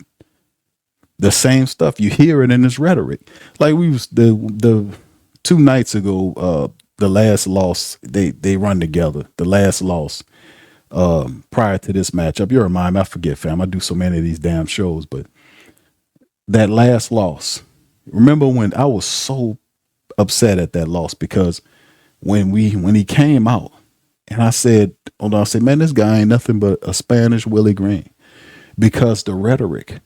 The same stuff. You hear it in his rhetoric. Like we was the 2 nights ago, the last loss, they run together. The last loss prior to this matchup. You remind me, I forget, fam. I do so many of these damn shows, but that last loss. Remember when I was so upset at that loss because when he came out and I said, man, this guy ain't nothing but a Spanish Willie Green because the rhetoric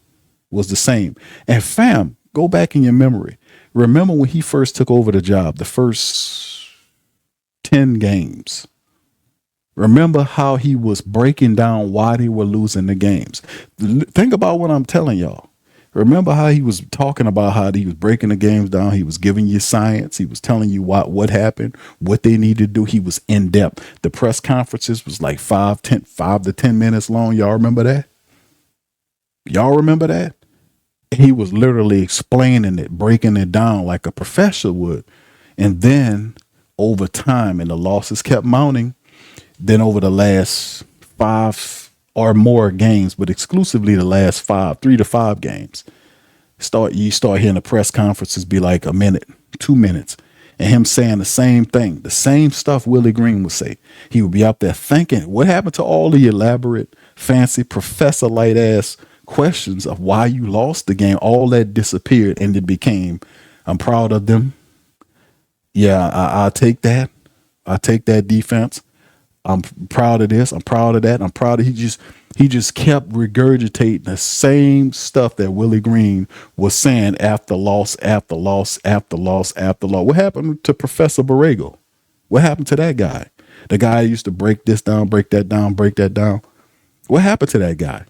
was the same. And fam, go back in your memory. Remember when he first took over the job, the first 10 games. Remember how he was breaking down why they were losing the games. Think about what I'm telling y'all. Remember how he was talking about how he was breaking the games down. He was giving you science. He was telling you what happened, what they needed to do. He was in depth. The press conferences was like 5 to 10 minutes long. Y'all remember that? Y'all remember that? He was literally explaining it, breaking it down like a professor would. And then over time, and the losses kept mounting, then over the last 5 or more games, but exclusively the last 3 to 5 games, you start hearing the press conferences be like a minute, 2 minutes, and him saying the same thing, the same stuff Willie Green would say. He would be out there thinking, what happened to all the elaborate, fancy, professor-light ass questions of why you lost the game? All that disappeared, and it became, I'm proud of them. Yeah, I'll take that. I'll take that defense. I'm proud of this. I'm proud of that. I'm proud of he just kept regurgitating the same stuff that Willie Green was saying after loss, after loss, after loss, after loss. What happened to Professor Borrego? What happened to that guy? The guy who used to break this down, break that down, break that down. What happened to that guy?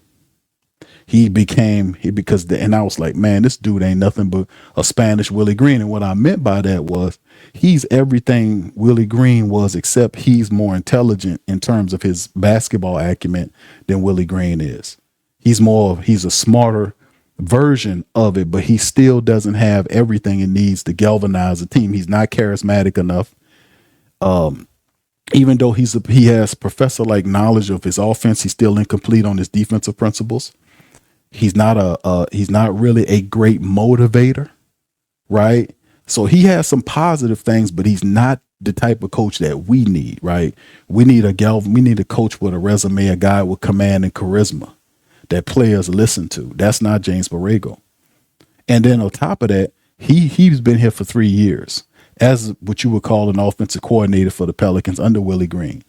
And I was like, man, this dude ain't nothing but a Spanish Willie Green. And what I meant by that was he's everything Willie Green was, except he's more intelligent in terms of his basketball acumen than Willie Green is. He's a smarter version of it, but he still doesn't have everything it needs to galvanize a team. He's not charismatic enough. Even though he has professor-like knowledge of his offense, he's still incomplete on his defensive principles. He's not really a great motivator, right? So he has some positive things, but he's not the type of coach that we need, right? We need a coach with a resume, a guy with command and charisma that players listen to. That's not James Borrego. And then on top of that, he's been here for 3 years as what you would call an offensive coordinator for the Pelicans under Willie Green.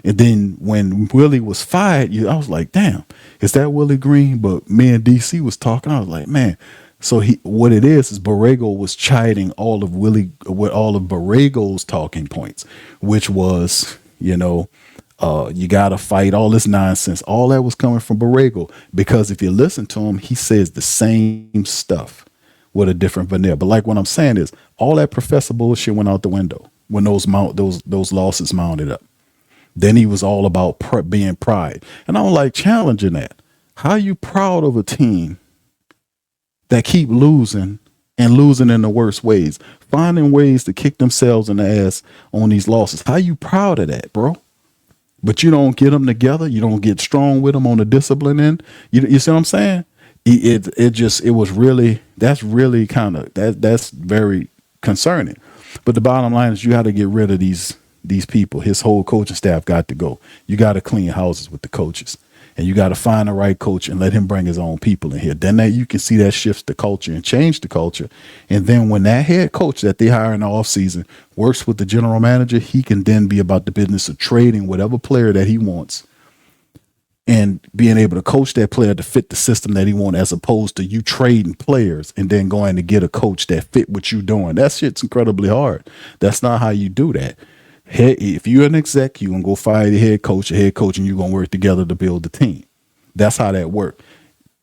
And then when Willie was fired, I was like, damn, is that Willie Green? But me and DC was talking. I was like, man. So what it is Borrego was chiding all of Borrego's talking points, which was, you got to fight, all this nonsense. All that was coming from Borrego, because if you listen to him, he says the same stuff with a different veneer. But like what I'm saying is all that professor bullshit went out the window when those losses mounted up. Then he was all about being pride. And I'm like challenging that. How are you proud of a team that keep losing and losing in the worst ways, finding ways to kick themselves in the ass on these losses? How you proud of that, bro? But you don't get them together. You don't get strong with them on the discipline end. You see what I'm saying? That's very concerning. But the bottom line is you got to get rid of these people. His whole coaching staff got to go. You got to clean houses with the coaches, and you got to find the right coach and let him bring his own people in here. Then you can see that shifts the culture and change the culture. And then when that head coach that they hire in the offseason works with the general manager, he can then be about the business of trading whatever player that he wants and being able to coach that player to fit the system that he wants, as opposed to you trading players and then going to get a coach that fit what you're doing. That shit's incredibly hard. That's not how you do that. if you're an exec, you're going to go fire the head coach, and you're going to work together to build the team. That's how that works.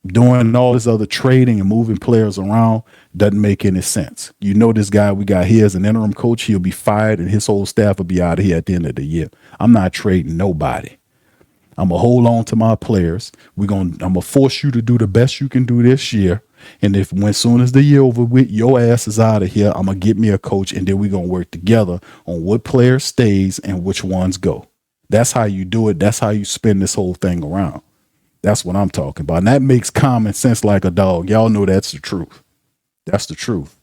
Doing all this other trading and moving players around doesn't make any sense. You know, this guy we got here as an interim coach, he'll be fired and his whole staff will be out of here at the end of the year. I'm not trading nobody. I'm going to hold on to my players. I'm going to force you to do the best you can do this year. And when soon as the year over with, your ass is out of here, I'm going to get me a coach, and then we're going to work together on what player stays and which ones go. That's how you do it. That's how you spin this whole thing around. That's what I'm talking about. And that makes common sense like a dog. Y'all know that's the truth. That's the truth.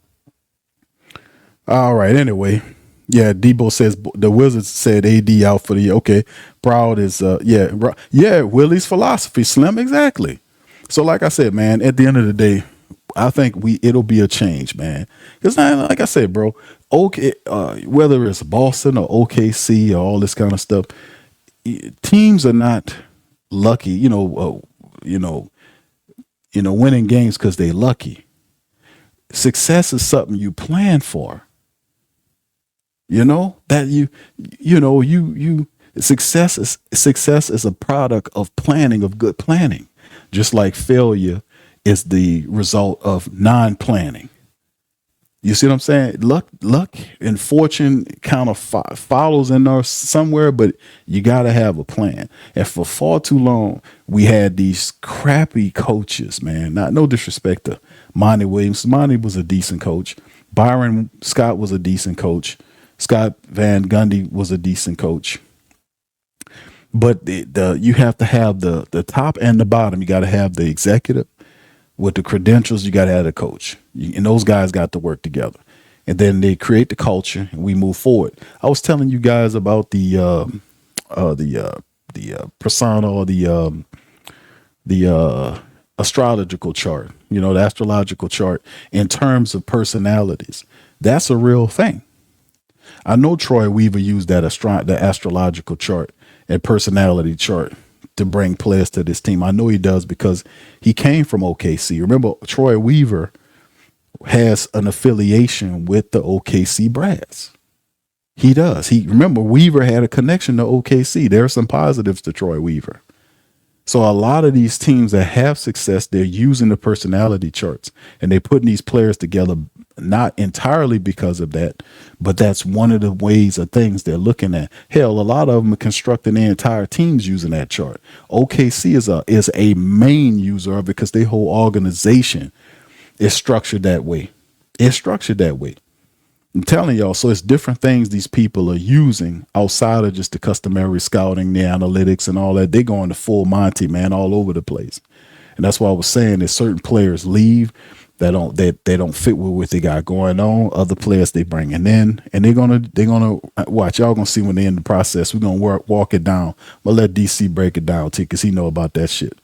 All right. Anyway, yeah, Debo says the Wizards said AD out for the year. Okay. Proud is, Willie's philosophy, Slim. Exactly. So like I said, man, at the end of the day, I think it'll be a change, man. Because like I said, bro, okay, whether it's Boston or OKC or all this kind of stuff, teams are not lucky, winning games because they're lucky. Success is something you plan for. Success is a product of planning, of good planning, just like failure is the result of non-planning. You see what I'm saying? Luck and fortune kind of follows in there somewhere, but you got to have a plan. And for far too long, we had these crappy coaches, man. No disrespect to Monty Williams. Monty was a decent coach. Byron Scott was a decent coach. Scott Van Gundy was a decent coach. But you have to have the top and the bottom. You got to have the executive. With the credentials, you got to have a coach, and those guys got to work together, and then they create the culture, and we move forward. I was telling you guys about the persona or the astrological chart. The astrological chart in terms of personalities. That's a real thing. I know Troy Weaver used the astrological chart and personality chart to bring players to this team. I know he does because he came from OKC. Remember, Troy Weaver has an affiliation with the OKC Brass. He does. Remember, Weaver had a connection to OKC. There are some positives to Troy Weaver. So a lot of these teams that have success, they're using the personality charts and they're putting these players together, not entirely because of that, but that's one of the ways of things they're looking at. Hell, a lot of them are constructing their entire teams using that chart. OKC is a main user of it because their whole organization is structured that way. It's structured that way. I'm telling y'all, so it's different things these people are using outside of just the customary scouting, the analytics and all that. They're going to full Monty, man, all over the place. And that's why I was saying that certain players leave that they don't fit with what they got going on. Other players they bringing in, and they're gonna watch. Y'all gonna see when they in the process. We're gonna walk it down. I'm gonna let DC break it down too, because he know about that shit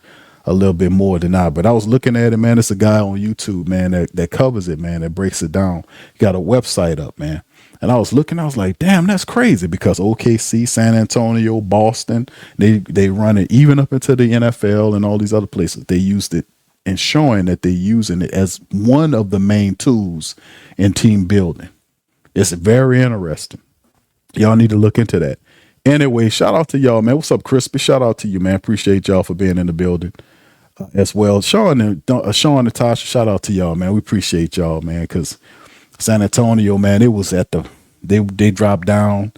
a little bit more than I. But I was looking at it, man. It's a guy on YouTube, man, that covers it, man, that breaks it down. He got a website up, man. And I was looking, I was like, damn, that's crazy, because OKC, San Antonio, Boston, they run it even up into the NFL and all these other places. They used it and showing that they're using it as one of the main tools in team building. It's very interesting. Y'all need to look into that. Anyway, shout out to y'all, man. What's up, Crispy? Shout out to you, man. Appreciate y'all for being in the building as well. Sean and Natasha, shout out to y'all, man. We appreciate y'all, man, because San Antonio, man, it was they dropped down.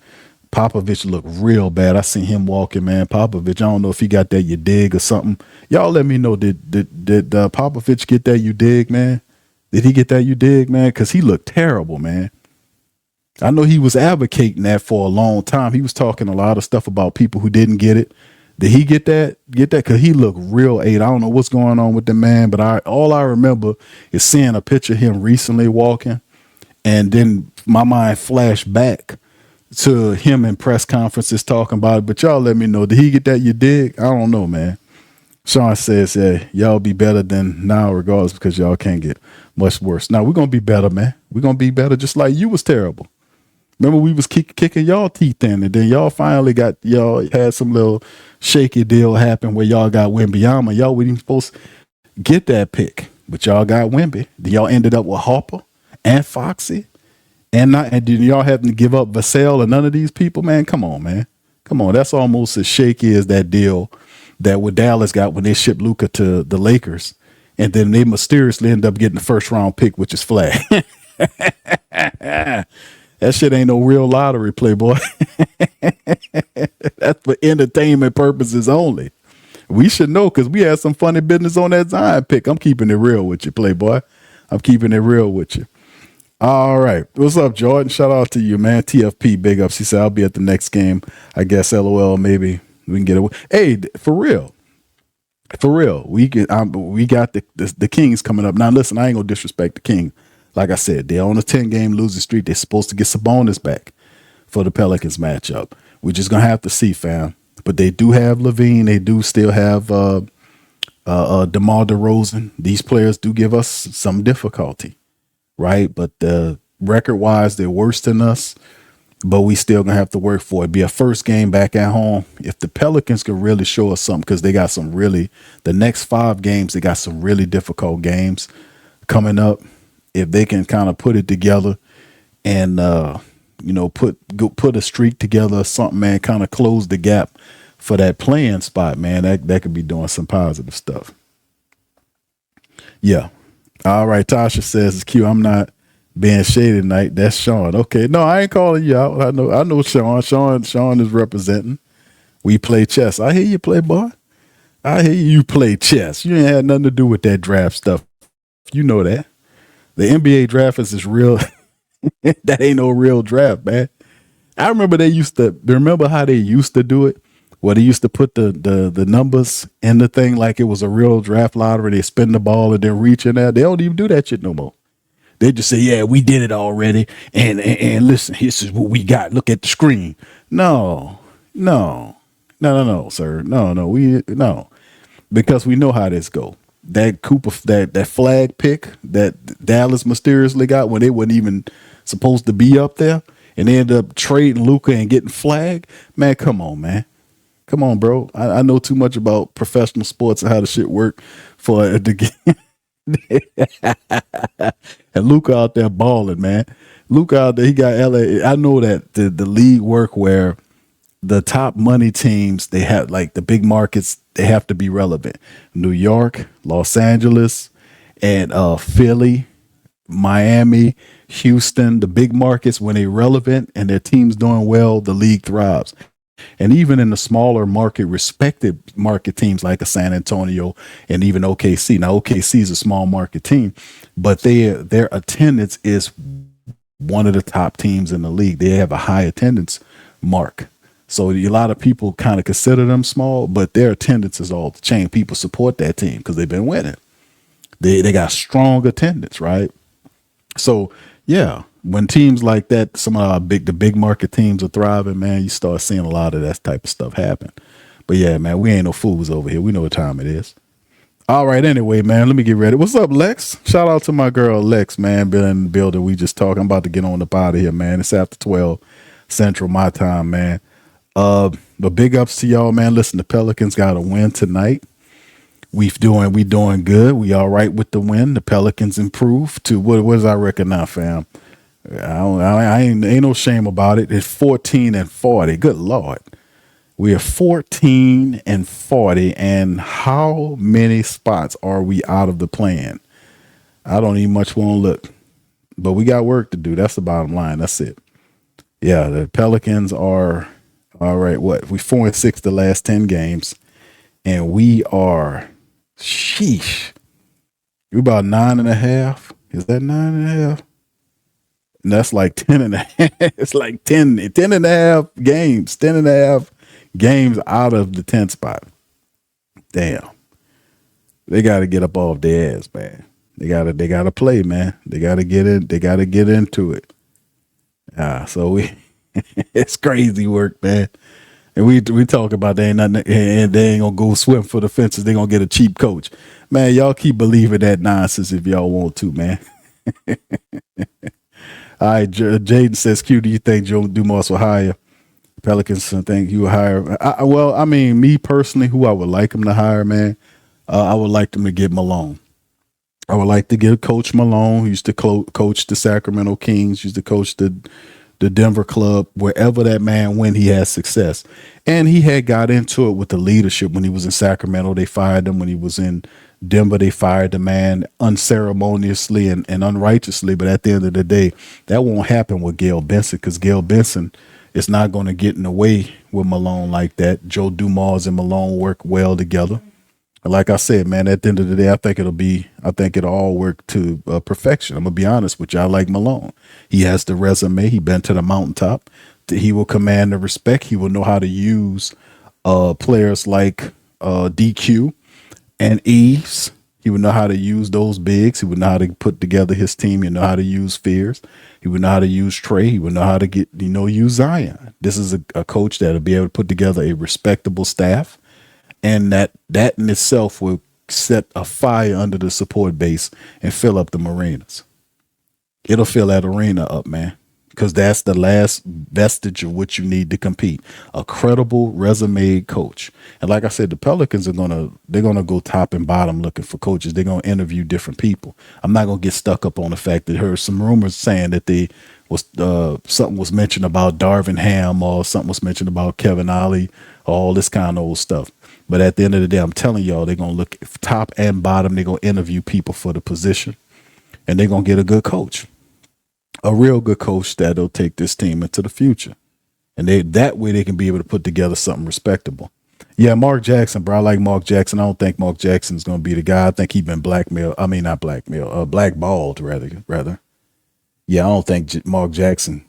Popovich looked real bad. I seen him walking, man. Popovich, I don't know if he got that you dig or something. Y'all let me know, did Popovich get that you dig, man? Did he get that you dig, man? Because he looked terrible, man. I know he was advocating that for a long time. He was talking a lot of stuff about people who didn't get it. Did he get that? Because he looked real I don't know what's going on with the man, but all I remember is seeing a picture of him recently walking, and then my mind flashed back to him in press conferences talking about it. But y'all let me know, did he get that you dig? I don't know, man. Sean says, yeah, y'all be better than now regardless, because y'all can't get much worse. Now we're going to be better, man. We're going to be better, just like you was terrible. Remember, we was kicking y'all teeth in, and then y'all finally y'all had some little shaky deal happen where y'all got Wembanyama. Y'all weren't even supposed to get that pick, but y'all got Wemby. Then y'all ended up with Harper and Foxy And did y'all having to give up Vassell and none of these people, man? Come on, man. Come on. That's almost as shaky as that deal that what Dallas got when they shipped Luka to the Lakers. And then they mysteriously end up getting the first round pick, which is flag. That shit ain't no real lottery, Playboy. That's for entertainment purposes only. We should know because we had some funny business on that Zion pick. I'm keeping it real with you, Playboy. I'm keeping it real with you. All right. What's up, Jordan? Shout out to you, man. TFP, big ups. He said, I'll be at the next game. I guess, LOL, maybe we can get away. Hey, for real. For real. We got the Kings coming up. Now, listen, I ain't going to disrespect the King. Like I said, they're on a 10-game losing streak. They're supposed to get Sabonis back for the Pelicans matchup. We're just going to have to see, fam. But they do have Levine. They do still have DeMar DeRozan. These players do give us some difficulty. Right, but record-wise, they're worse than us, but we still gonna have to work for it. Be a first game back at home. If the Pelicans could really show us something, because they got the next 5 games, they got some really difficult games coming up. If they can kind of put it together and put a streak together or something, man, kind of close the gap for that playing spot, man, that could be doing some positive stuff. Yeah. All right, Tasha says it's cute. I'm not being shady tonight. That's Sean. Okay, no, I ain't calling you out. I know Sean. Sean is representing. We play chess. I hear you, Playboy. I hear you play chess. You ain't had nothing to do with that draft stuff. You know that. The NBA draft is real. That ain't no real draft, man. I remember how they used to do it. Where they used to put the numbers in the thing like it was a real draft lottery. They spin the ball and then reach in there. They don't even do that shit no more. They just say, yeah, we did it already. And listen, this is what we got. Look at the screen. No, sir. No. Because we know how this go. That that flag pick that Dallas mysteriously got when they weren't even supposed to be up there. And they ended up trading Luka and getting flagged. Man, come on, man. Come on, bro. I know too much about professional sports and how the shit work for the game. And Luka out there balling, man. Luka out there, he got LA. I know that the league work where the top money teams, they have like the big markets, they have to be relevant. New York, Los Angeles, and Philly, Miami, Houston, the big markets, when they're relevant and their team's doing well, the league thrives. And even in the smaller respected market teams like a San Antonio and even OKC. Now, OKC is a small market team, but their attendance is one of the top teams in the league. They have a high attendance mark. So a lot of people kind of consider them small, but their attendance is all the chain. People support that team because they've been winning. They got strong attendance, right? So, yeah. When teams like that, some of the big market teams are thriving, man, you start seeing a lot of that type of stuff happen. But yeah, man, we ain't no fools over here. We know what time it is. All right, anyway, man, let me get ready. What's up, Lex? Shout out to my girl, Lex, man, been in the building. We just talking. I'm about to get on up out of here, man. It's after 12 Central, my time, man. But big ups to y'all, man. Listen, the Pelicans got a win tonight. We doing good. We all right with the win. The Pelicans improved to what does I reckon now, fam? I ain't no shame about it. It's 14-40. Good Lord. We are 14-40. And how many spots are we out of the plan? I don't even much want to look. But we got work to do. That's the bottom line. That's it. Yeah, the Pelicans are all right. What? We 4-6 the last 10 games. And we are we're about 9.5. Is that 9.5? And that's like 10.5. It's like 10.5 games, 10.5 games out of the 10 spot. Damn. They got to get up off their ass, man. They got to play, man. They got to get in. They got to get into it. So it's crazy work, man. And we talk about they ain't nothing, and they ain't gonna go swim for the fences. They gonna get a cheap coach, man. Y'all keep believing that nonsense if y'all want to, man. All right, Jaden says, Q, do you think Joe Dumars will hire Pelicans? I think you will hire. Well, I mean, me personally, who I would like him to hire, man, I would like them to get Malone. I would like to give Coach Malone, who used to coach the Sacramento Kings, used to coach the Denver club. Wherever that man went, he had success. And he had got into it with the leadership when he was in Sacramento. They fired him. When he was in Denver, they fired the man unceremoniously and unrighteously. But at the end of the day, that won't happen with Gail Benson, because Gail Benson is not going to get in the way with Malone like that. Joe Dumars and Malone work well together. Like I said, man, at the end of the day, I think it'll all work to perfection. I'm going to be honest with you. I like Malone. He has the resume. He been to the mountaintop. He will command the respect. He will know how to use players like DQ and Eves. He would know how to use those bigs. He would know how to put together his team. He would know how to use Fears. He would know how to use Trey. He would know how to use Zion. This is a coach that'll be able to put together a respectable staff. And that in itself will set a fire under the support base and fill up the marinas. It'll fill that arena up, man, because that's the last vestige of what you need to compete. A credible resume coach. And like I said, the Pelicans they're gonna go top and bottom looking for coaches. They're gonna interview different people. I'm not gonna get stuck up on the fact that I heard some rumors saying that something was mentioned about Darvin Ham, or something was mentioned about Kevin Ollie, all this kind of old stuff. But at the end of the day, I'm telling y'all, they're going to look top and bottom. They're going to interview people for the position, and they're going to get a good coach, a real good coach that'll take this team into the future. And that way they can be able to put together something respectable. Yeah, Mark Jackson, bro. I like Mark Jackson. I don't think Mark Jackson's going to be the guy. I think he's been blackballed, rather. Yeah, I don't think Mark Jackson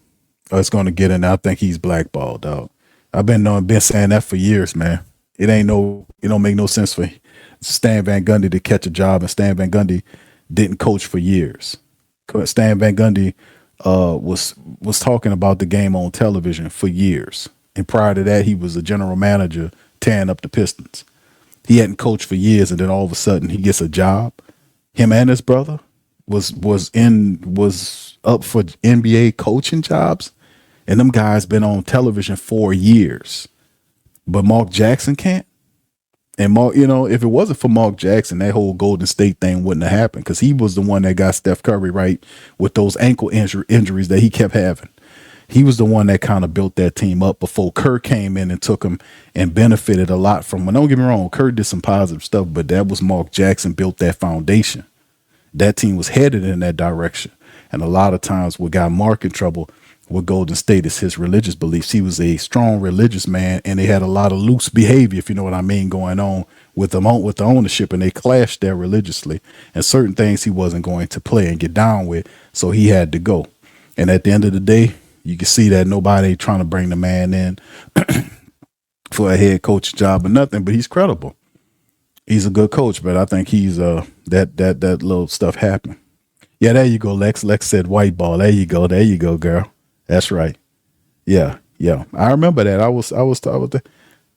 is going to get in. I think he's blackballed, dog. I've been saying that for years, man. It don't make no sense for Stan Van Gundy to catch a job, and Stan Van Gundy didn't coach for years. Stan Van Gundy was talking about the game on television for years. And prior to that, he was a general manager tearing up the Pistons. He hadn't coached for years, and then all of a sudden he gets a job. Him and his brother was up for NBA coaching jobs, and them guys been on television for years. But Mark Jackson can't. And Mark, if it wasn't for Mark Jackson, that whole Golden State thing wouldn't have happened, because he was the one that got Steph Curry right with those ankle injuries that he kept having. He was the one that kind of built that team up before Kerr came in and took him and benefited a lot from. Don't get me wrong, Kerr did some positive stuff, but that was Mark Jackson built that foundation. That team was headed in that direction. And a lot of times what got Mark in trouble with Golden State is his religious beliefs. He was a strong religious man, and they had a lot of loose behavior, if you know what I mean, going on with the ownership, and they clashed there religiously. And certain things he wasn't going to play and get down with, so he had to go. And at the end of the day, you can see that nobody trying to bring the man in for a head coach job or nothing, but he's credible. He's a good coach, but I think he's that little stuff happened. Yeah, there you go, Lex. Lex said white ball. There you go, girl. That's right. Yeah. I remember that. I was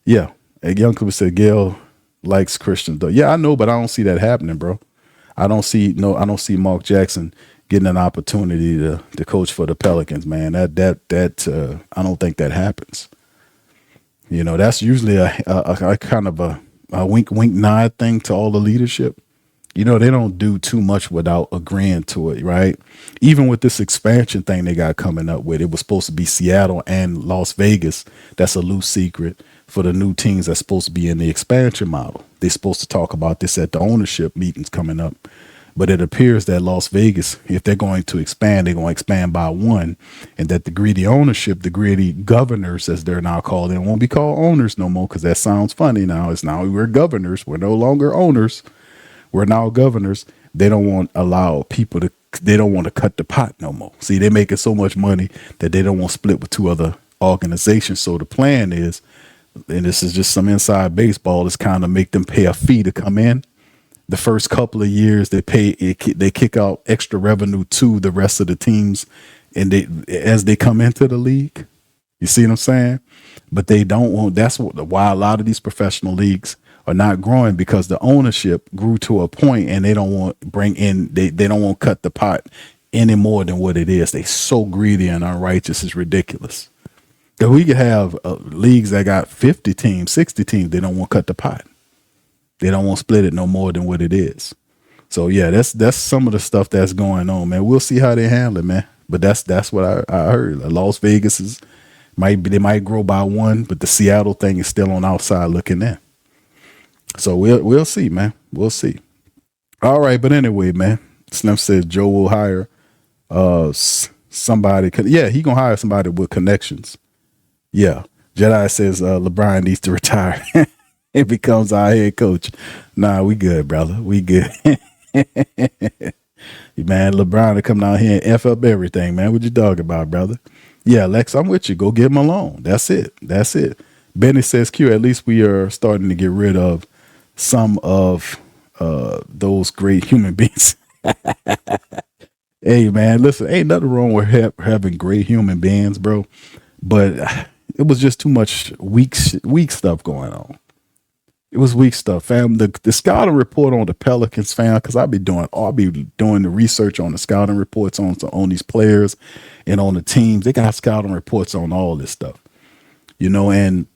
yeah. A young couple said Gail likes Christians though. Yeah, I know, but I don't see that happening, bro. I don't see Mark Jackson getting an opportunity to coach for the Pelicans, man. That I don't think that happens. That's usually a kind of a wink nod thing to all the leadership. They don't do too much without agreeing to it, right? Even with this expansion thing they got coming up with, it was supposed to be Seattle and Las Vegas. That's a loose secret for the new teams that's supposed to be in the expansion model. They're supposed to talk about this at the ownership meetings coming up. But it appears that Las Vegas, if they're going to expand, they're going to expand by one, and that the greedy ownership, the greedy governors, as they're now called, they won't be called owners no more, because that sounds funny now. It's now we're governors. We're no longer owners. We're now governors. They don't want to allow people they don't want to cut the pot no more. See, they're making so much money that they don't want to split with two other organizations. So the plan is, and this is just some inside baseball, is kind of make them pay a fee to come in. The first couple of years they kick out extra revenue to the rest of the teams, and as they come into the league. You see what I'm saying? But they don't want. That's why a lot of these professional leagues are not growing, because the ownership grew to a point, and they don't want they don't want to cut the pot any more than what it is. They so greedy and unrighteous, is ridiculous. Because we could have leagues that got 50 teams, 60 teams. They don't want to cut the pot. They don't want to split it no more than what it is. So yeah, that's some of the stuff that's going on, man. We'll see how they handle it, man. But that's what I heard. Las Vegas is they might grow by one, but the Seattle thing is still on outside looking in. So we'll see, man. We'll see. All right, but anyway, man. Slim said Joe will hire somebody. Yeah, he gonna hire somebody with connections. Yeah. Jedi says LeBron needs to retire. It becomes our head coach. Nah, we good, brother. We good. Man, LeBron to come down here and F up everything, man. What you talking about, brother? Yeah, Lex, I'm with you. Go get him alone. That's it. That's it. Benny says, Q, at least we are starting to get rid of some of those great human beings. Hey, man, listen, ain't nothing wrong with having great human beings, bro. But it was just too much weak stuff going on. It was weak stuff, fam. The scouting report on the Pelicans, fam, because I'll be doing the research on the scouting reports on these players and on the teams. They got scouting reports on all this stuff, and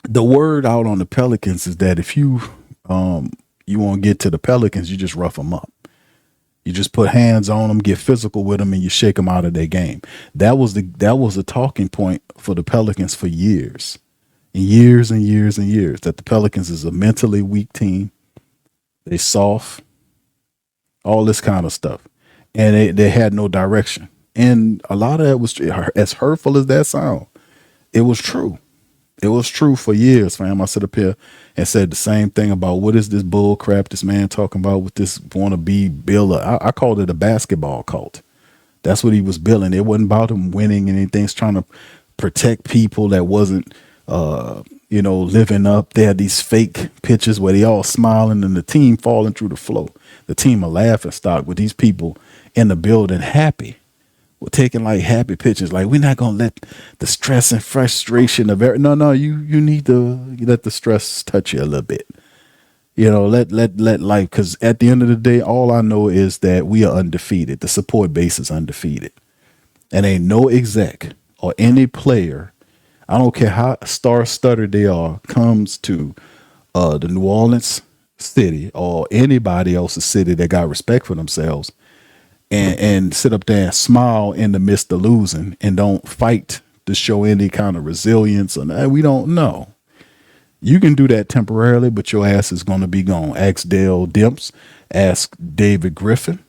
the word out on the Pelicans is that if you want to get to the Pelicans, you just rough them up. You just put hands on them, get physical with them, and you shake them out of their game. That was the talking point for the Pelicans for years. Years and years and years, that the Pelicans is a mentally weak team. They soft, all this kind of stuff. And they had no direction. And a lot of that was, as hurtful as that sound, it was true. It was true for years, fam. I sit up here and said the same thing about what is this bull crap this man talking about with this wannabe builder. I called it a basketball cult. That's what he was building. It wasn't about him winning anything. It's trying to protect people that wasn't living up. They had these fake pictures where they all smiling and the team falling through the floor. The team a laughing stock with these people in the building happy. We're taking like happy pictures. Like, we're not gonna let the stress and frustration of you need to let the stress touch you a little bit. Let life, because at the end of the day, all I know is that we are undefeated. The support base is undefeated. And ain't no exec or any player, I don't care how star-studded they are, comes to the New Orleans city or anybody else's city that got respect for themselves and sit up there and smile in the midst of losing and don't fight to show any kind of resilience. We don't know. You can do that temporarily, but your ass is going to be gone. Ask Dale Demps, ask David Griffin,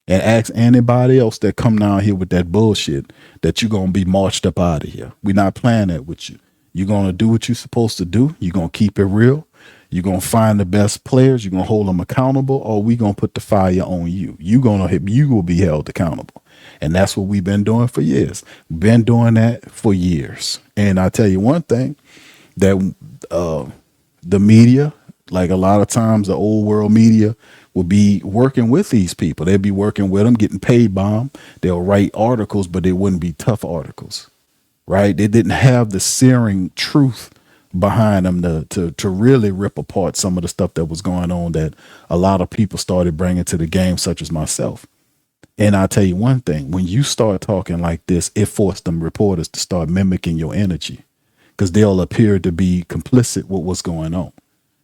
and ask anybody else that come down here with that bullshit that you're going to be marched up out of here. We're not playing that with you. You're going to do what you're supposed to do. You're going to keep it real. You're going to find the best players. You're going to hold them accountable, or we going to put the fire on you. You will be held accountable. And that's what we've been doing for years. Been doing that for years. And I tell you one thing, that the media, like a lot of times the old world media, will be working with these people. They'll be working with them, getting paid by them. They'll write articles, but they wouldn't be tough articles, right? They didn't have the searing truth behind them to really rip apart some of the stuff that was going on that a lot of people started bringing to the game, such as myself. And I'll tell you one thing, when you start talking like this, it forced them reporters to start mimicking your energy, because they'll appear to be complicit with what's going on.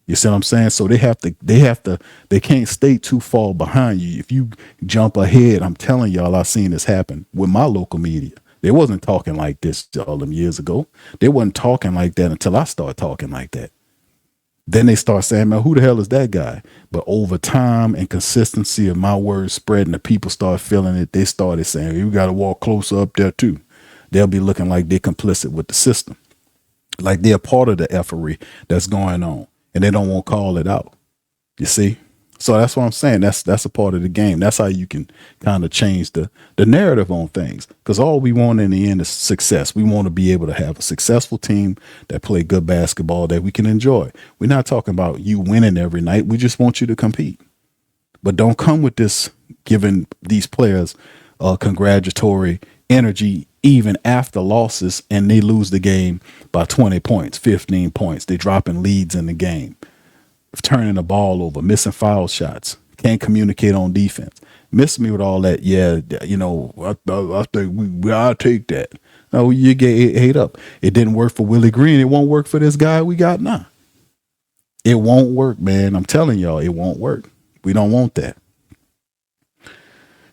You see what I'm saying? So they can't stay too far behind you. If you jump ahead, I'm telling y'all, I've seen this happen with my local media. They wasn't talking like this all them years ago. They wasn't talking like that until I started talking like that. Then they start saying, man, who the hell is that guy? But over time and consistency of my words spreading, the people start feeling it. They started saying, you got to walk closer up there too. They'll be looking like they're complicit with the system, like they're part of the effery that's going on, and they don't want to call it out. You see? So that's what I'm saying. That's a part of the game. That's how you can kind of change the narrative on things, because all we want in the end is success. We want to be able to have a successful team that play good basketball that we can enjoy. We're not talking about you winning every night. We just want you to compete. But don't come with this giving these players congratulatory energy even after losses, and they lose the game by 20 points, 15 points. They dropping leads in the game, turning the ball over, missing foul shots, can't communicate on defense. Miss me with all that. Yeah, I think I'll take that. No, you get ate up. It didn't work for Willie Green. It won't work for this guy we got now. It won't work, man. I'm telling y'all, it won't work. We don't want that.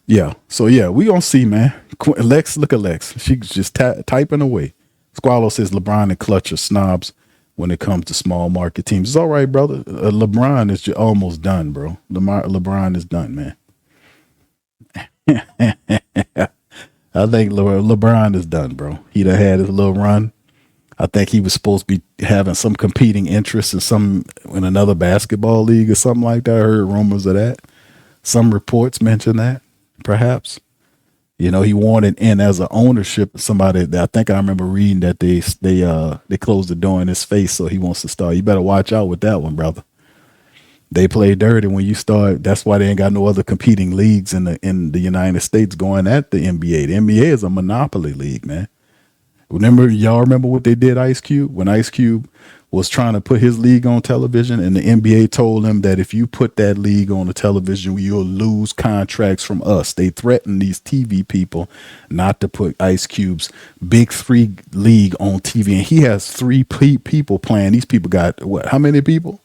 Yeah. So yeah, we gonna see, man. Lex, look at Lex. She's just typing away. Squallow says LeBron and Clutch are snobs when it comes to small market teams. It's all right, brother. LeBron is just almost done, bro. LeBron is done, man. I think LeBron is done, bro. He done had his little run. I think he was supposed to be having some competing interests in another basketball league or something like that. I heard rumors of that. Some reports mention that, perhaps. You know, he wanted in as an ownership. Somebody that I think I remember reading that they closed the door in his face, so he wants to start. You better watch out with that one, brother. They play dirty when you start. That's why they ain't got no other competing leagues in the United States going at the NBA. The NBA is a monopoly league, man. Y'all remember what they did Ice Cube? When Ice Cube was trying to put his league on television and the NBA told him that if you put that league on the television, you'll lose contracts from us. They threatened these TV people not to put Ice Cube's Big Three league on TV. And he has three people playing. These people got what? How many people?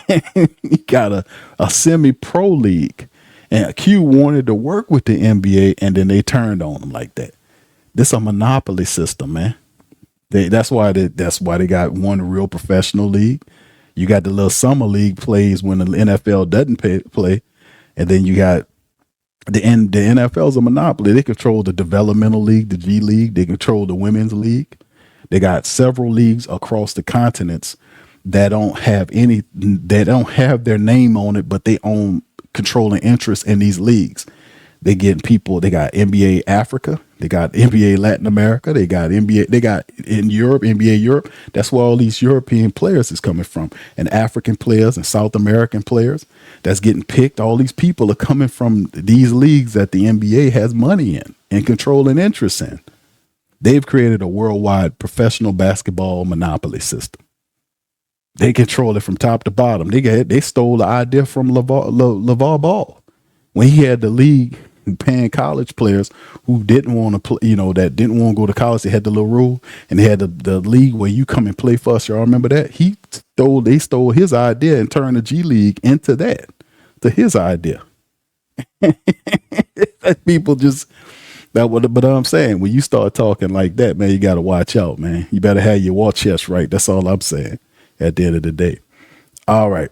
He got a semi-pro league. And Q wanted to work with the NBA and then they turned on him like that. This is a monopoly system, man. That's why they got one real professional league. You got the little summer league plays when the NFL doesn't play, and then you got the NFL is a monopoly. They control the developmental league, the G League. They control the women's league. They got several leagues across the continents that don't have their name on it, but they own controlling interest in these leagues. They got NBA Africa, they got NBA Latin America, they got in Europe, NBA Europe. That's where all these European players is coming from, and African players and South American players that's getting picked. All these people are coming from these leagues that the NBA has money in and controlling interest in. They've created a worldwide professional basketball monopoly system. They control it from top to bottom. They stole the idea from LeVar Ball when he had the league paying college players who didn't want to play, that didn't want to go to college. They had the little rule, and they had the league where you come and play for us. Y'all remember that? They stole his idea and turned the G League into to his idea. People just but I'm saying, when you start talking like that, man, you got to watch out, man. You better have your war chest right. That's all I'm saying at the end of the day. All right.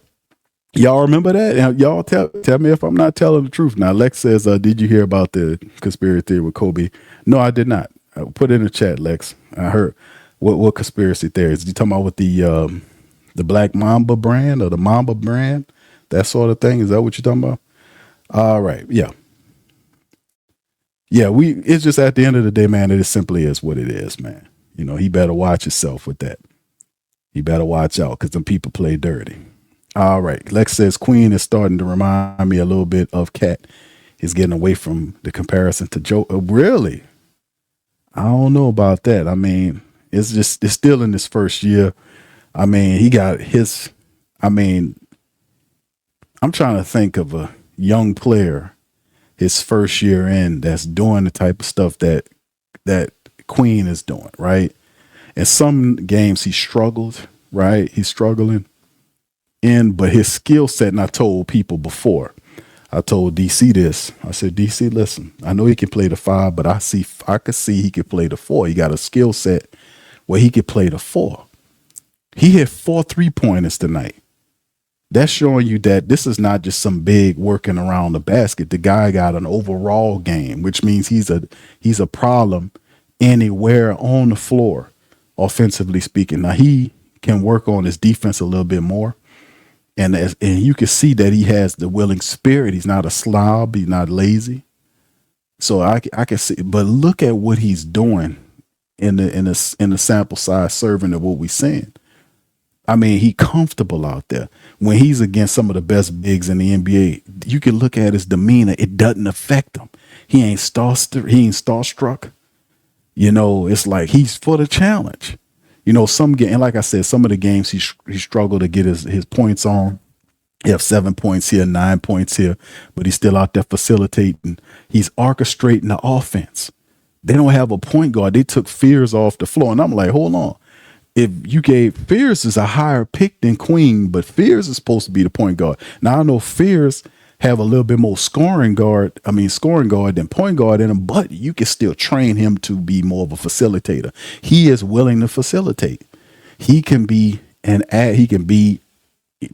Y'all remember that? Y'all tell me if I'm not telling the truth. Now, Lex says, did you hear about the conspiracy theory with Kobe? No, I did not. Put it in the chat, Lex. I heard. What conspiracy theories? You talking about with the Black Mamba brand or the Mamba brand? That sort of thing? Is that what you're talking about? All right. Yeah. Yeah, it's just at the end of the day, man, it simply is what it is, man. He better watch himself with that. He better watch out because them people play dirty. All right. Lex says Queen is starting to remind me a little bit of Cat. He's getting away from the comparison to Joe. Really? I don't know about that. I mean, it's still in his first year. I mean, I'm trying to think of a young player his first year in that's doing the type of stuff that Queen is doing, right? In some games he struggled, right? He's struggling. But his skill set, and I told people before, I told DC this. I said, DC, listen, I know he can play the 5, but I could see he could play the 4. He got a skill set where he could play the 4. He hit 4 3-pointers tonight. That's showing you that this is not just some big working around the basket. The guy got an overall game, which means he's a problem anywhere on the floor, offensively speaking. Now he can work on his defense a little bit more. And you can see that he has the willing spirit. He's not a slob. He's not lazy. So I can see, but look at what he's doing in the sample size serving of what we're seeing. I mean, he comfortable out there. When he's against some of the best bigs in the NBA, you can look at his demeanor. It doesn't affect him. He ain't starstruck. It's like he's for the challenge. And like I said, some of the games he struggled to get his points on. He have 7 points here, 9 points here, but he's still out there facilitating. He's orchestrating the offense. They don't have a point guard. They took Fears off the floor. And I'm like, hold on. If you gave Fears is a higher pick than Queen, but Fears is supposed to be the point guard. Now I know Fears have a little bit more scoring guard than point guard in him, but you can still train him to be more of a facilitator. He is willing to facilitate. He can be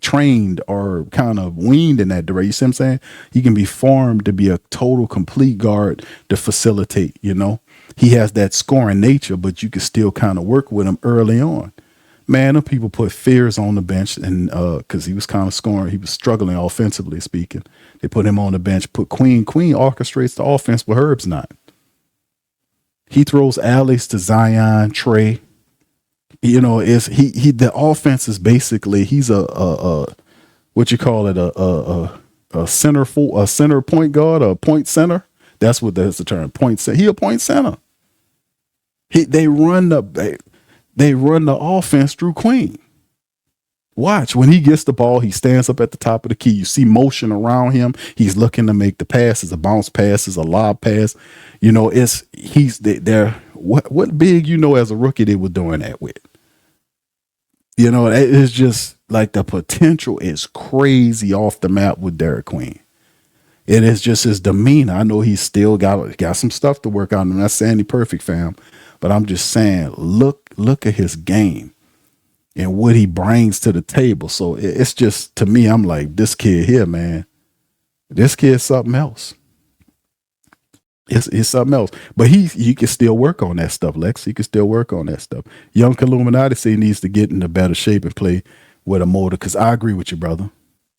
trained or kind of weaned in that direction. You see what I'm saying? He can be formed to be a total complete guard to facilitate, you know. He has that scoring nature, but you can still kind of work with him early on. Man, them people put Fears on the bench, and because he was kind of scoring, he was struggling offensively speaking. They put him on the bench, put Queen. Queen orchestrates the offense, but Herb's not. He throws alleys to Zion, Trey. You know, is he the offense is basically he's a what you call it, a center point guard, a point center. That's the term, point center. He a point center. They run the offense through Queen. Watch, when he gets the ball, he stands up at the top of the key. You see motion around him. He's looking to make the passes, a bounce passes, a lob pass. You know, he's there. What big, you know, as a rookie they were doing that with. You know, it's just like the potential is crazy off the map with Derek Queen. It is just his demeanor. I know he's still got some stuff to work on. I'm not saying he's perfect, fam, but I'm just saying, look at his game and what he brings to the table. So it's just, to me, I'm like, this kid here, man, this kid's something else. It's something else. But he can still work on that stuff, Lex. He can still work on that stuff. Young Illuminati say he needs to get into better shape and play with a motor, because I agree with you, brother.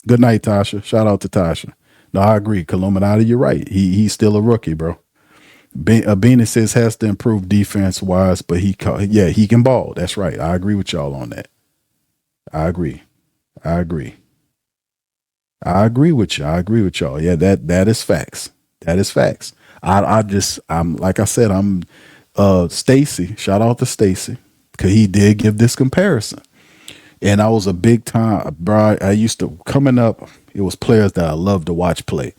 Good night, Tasha. Shout out to Tasha. No, I agree. Illuminati, you're right. He's still a rookie, bro. Beanie says has to improve defense-wise, but he can ball. That's right. I agree with y'all on that. I agree with you. I agree with y'all. Yeah, that is facts. That is facts. I'm like I said, I'm Stacy. Shout out to Stacy, because he did give this comparison. And I was a big time, bro. I used to, coming up, it was players that I loved to watch play.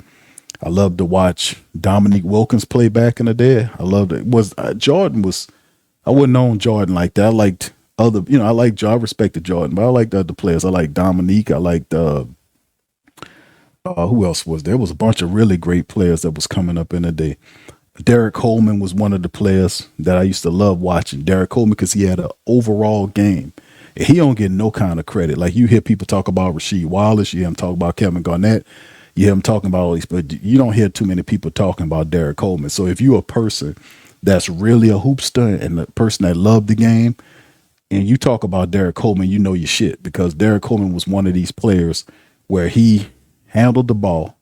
I loved to watch Dominique Wilkins play back in the day. I loved it. I wouldn't known Jordan like that. I liked I respected Jordan, but I liked the other players. I liked Dominique. I liked who else was there? There was a bunch of really great players that was coming up in the day. Derek Coleman was one of the players that I used to love watching. Derek Coleman, because he had an overall game. And he don't get no kind of credit. Like, you hear people talk about Rasheed Wallace, you hear him talk about Kevin Garnett, you hear him talking about all these, but you don't hear too many people talking about Derek Coleman. So if you're a person that's really a hoopster and a person that loved the game, and you talk about Derek Coleman, you know your shit, because Derek Coleman was one of these players where he handled the ball.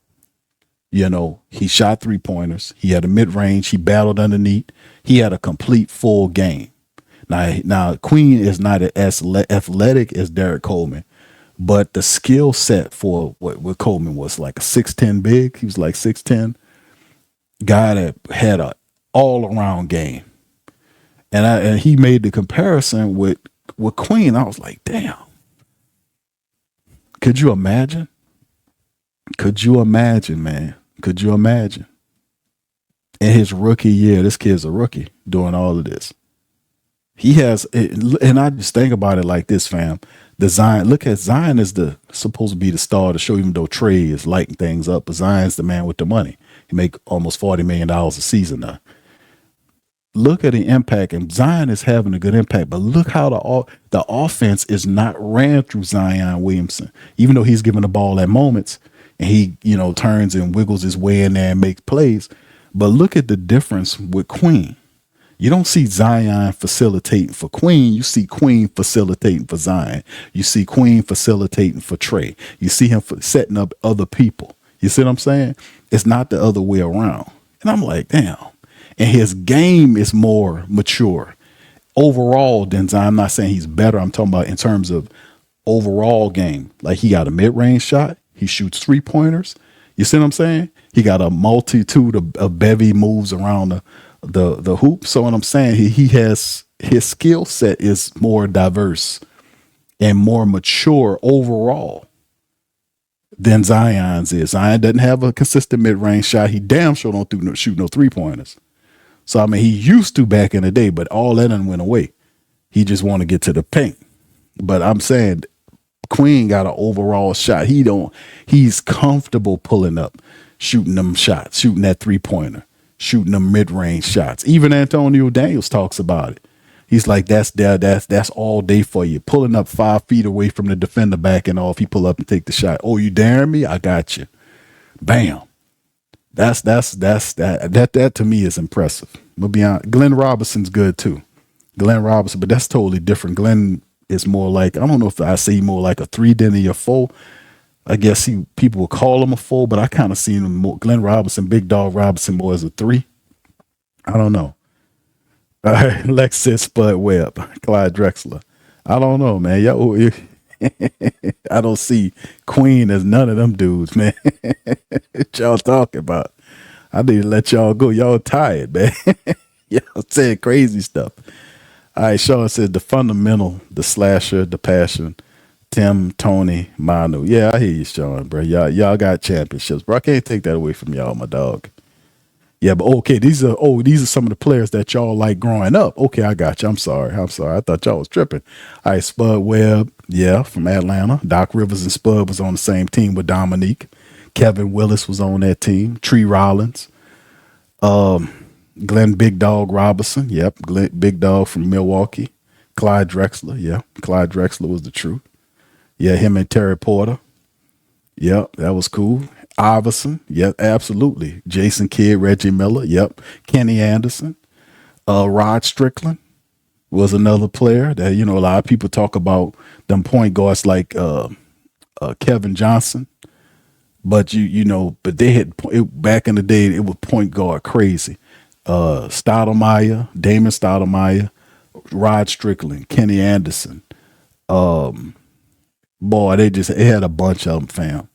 You know, he shot 3-pointers. He had a mid-range. He battled underneath. He had a complete full game. Now Queen is not as athletic as Derek Coleman, but the skill set for what Coleman was, like a 6'10" big. He was like 6'10", guy that had a all-around game. And he made the comparison with Queen. I was like, damn. Could you imagine? Could you imagine, man? Could you imagine? In his rookie year, this kid's a rookie doing all of this. He has, and I just think about it like this, fam. Look at Zion is supposed to be the star of the show, even though Trey is lighting things up. But Zion's the man with the money. He make almost $40 million a season now. Look at the impact, and Zion is having a good impact. But look how the offense is not ran through Zion Williamson, even though he's given the ball at moments, and he, turns and wiggles his way in there and makes plays. But look at the difference with Queen. You don't see Zion facilitating for Queen. You see Queen facilitating for Zion. You see Queen facilitating for Trey. You see him setting up other people. You see what I'm saying? It's not the other way around. And I'm like, damn. And his game is more mature overall than Zion. I'm not saying he's better. I'm talking about in terms of overall game. Like, he got a mid-range shot. He shoots 3-pointers. You see what I'm saying? He got a multitude of bevy moves around the hoop. So what I'm saying, he has, his skill set is more diverse and more mature overall than Zion's is. Zion doesn't have a consistent mid-range shot. He damn sure don't shoot no 3-pointers. So, I mean, he used to back in the day, but all that done went away. He just want to get to the paint. But I'm saying Queen got an overall shot. He's comfortable pulling up, shooting them shots, shooting that 3-pointer, shooting them mid-range shots. Even Antonio Daniels talks about it. He's like, that's all day for you. Pulling up 5 feet away from the defender, backing off. He pull up and take the shot. Oh, you daring me? I got you. Bam. That to me is impressive. We'll be honest. Glenn Robinson's good too. Glenn Robinson, but that's totally different. Glenn is more like, I don't know if I say more like a 3 than a 4. I guess people will call him a 4, but I kind of see him more. Glenn Robinson, Big Dog Robinson, more as a 3. I don't know. Lexus Spud Webb, Clyde Drexler. I don't know, man. Yo, I don't see Queen as none of them dudes, man. What y'all talking about? I need to let y'all go. Y'all tired, man. Y'all saying crazy stuff. All right, Sean said the fundamental, the slasher, the passion. Tim, Tony, Manu. Yeah, I hear you, Sean, bro. Y'all got championships, bro. I can't take that away from y'all, my dog. Yeah, but okay, these are some of the players that y'all like growing up. Okay, I got you. I'm sorry. I thought y'all was tripping. All right, Spud Webb, yeah, from Atlanta. Doc Rivers and Spud was on the same team with Dominique. Kevin Willis was on that team. Tree Rollins. Glenn Big Dog Robinson. Yep, Glenn Big Dog from Milwaukee. Clyde Drexler. Yeah, Clyde Drexler was the truth. Yeah, him and Terry Porter. Yep, that was cool. Iverson, yep, absolutely. Jason Kidd, Reggie Miller, yep. Kenny Anderson, Rod Strickland was another player that, a lot of people talk about them point guards like Kevin Johnson, but but they had back in the day it was point guard crazy. Stoudemire, Damon Stoudemire, Rod Strickland, Kenny Anderson. Boy, it had a bunch of them, fam.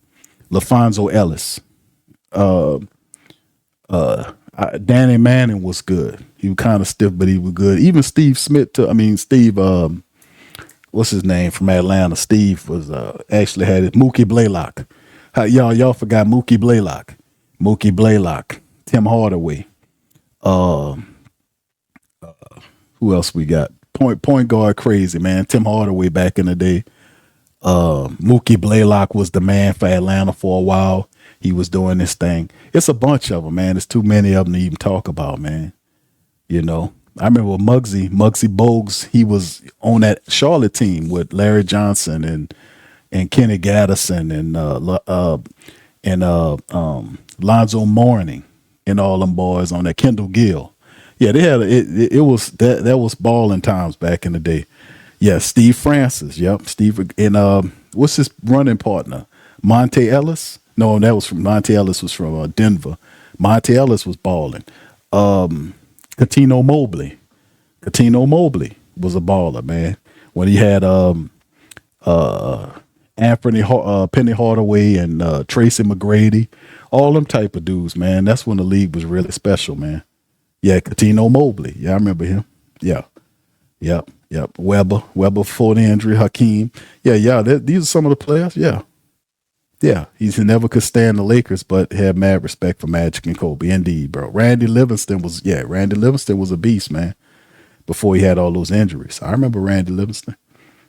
LaFonso Ellis. Danny Manning was good. He was kind of stiff, but he was good. Even Steve Smith, Steve, what's his name from Atlanta? Steve was actually had it. Mookie Blaylock. Y'all forgot Mookie Blaylock. Mookie Blaylock. Tim Hardaway. Who else we got? Point guard crazy, man. Tim Hardaway back in the day. Mookie Blaylock was the man for Atlanta for a while. He was doing this thing. It's a bunch of them, man. There's too many of them to even talk about, man. I remember Muggsy Bogues. He was on that Charlotte team with Larry Johnson and Kenny Gaddison and Lonzo Mourning and all them boys on that. Kendall Gill. Yeah, they had it was that was balling times back in the day. Yeah, Steve Francis. Yep, Steve and what's his running partner? Monte Ellis. No, that was from Monte Ellis was from Denver. Monte Ellis was balling. Catino Mobley. Catino Mobley was a baller, man. When he had Penny Hardaway and Tracy McGrady, all them type of dudes, man. That's when the league was really special, man. Yeah, Catino Mobley. Yeah, I remember him. Yeah. Yep. Weber before the injury. Hakeem. Yeah. These are some of the players. Yeah. He never could stand the Lakers, but had mad respect for Magic and Kobe. Indeed, bro. Randy Livingston was a beast, man. Before he had all those injuries. I remember Randy Livingston.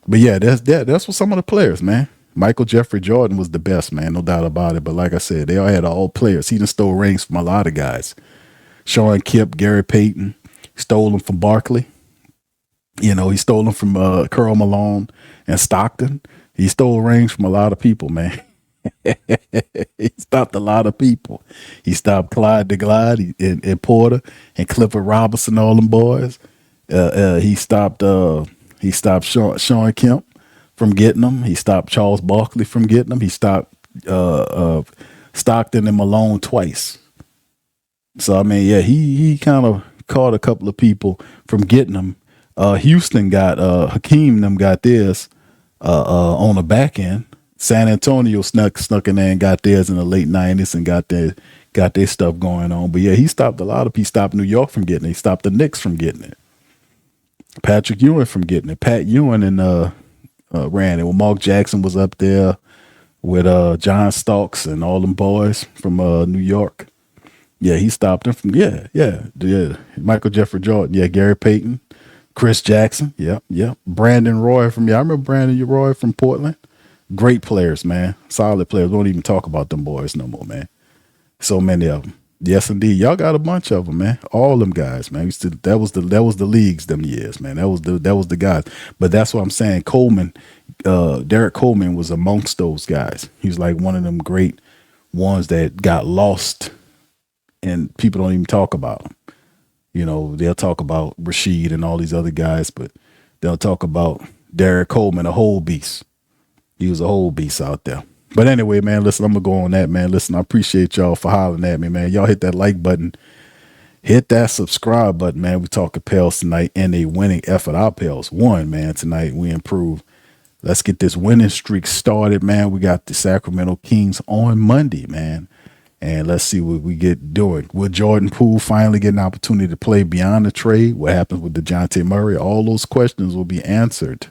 But yeah, that's what some of the players, man. Michael Jeffrey Jordan was the best, man. No doubt about it. But like I said, they all had all players. He done stole rings from a lot of guys. Sean Kipp, Gary Payton, stole them from Barkley. He stole them from Karl Malone and Stockton. He stole rings from a lot of people, man. He stopped a lot of people. He stopped Clyde DeGlide and Porter and Clifford Robinson, all them boys. He stopped Sean Kemp from getting them. He stopped Charles Barkley from getting them. He stopped Stockton and Malone twice. So he kind of caught a couple of people from getting them. Houston got Hakeem them got theirs on the back end. San Antonio snuck in there and got theirs in the late 90s and got their stuff going on. But yeah, he stopped a lot of people. He stopped New York from getting it. He stopped the Knicks from getting it. Patrick Ewing from getting it. Pat Ewing and ran it. Well, Mark Jackson was up there with John Starks and all them boys from New York. Yeah, he stopped him from Michael Jeffrey Jordan. Yeah, Gary Payton, Chris Jackson. Yep. Brandon Roy I remember Brandon Roy from Portland. Great players, man. Solid players. We don't even talk about them boys no more, man. So many of them. Yes, indeed. Y'all got a bunch of them, man. All them guys, man. That was the leagues them years, man. That was the guys. But that's what I'm saying. Coleman, Derek Coleman was amongst those guys. He was like one of them great ones that got lost, and people don't even talk about him. You know, they'll talk about Rashid and all these other guys, but they'll talk about Derek Coleman, a whole beast. He was a whole beast out there. But anyway, man, listen, I'm going to go on that, man. Listen, I appreciate y'all for hollering at me, man. Y'all hit that like button. Hit that subscribe button, man. We talking Pels tonight in a winning effort. Our Pels won, man, tonight. We improved. Let's get this winning streak started, man. We got the Sacramento Kings on Monday, man. And let's see what we get doing. Will Jordan Poole finally get an opportunity to play beyond the trade? What happens with DeJounte Murray? All those questions will be answered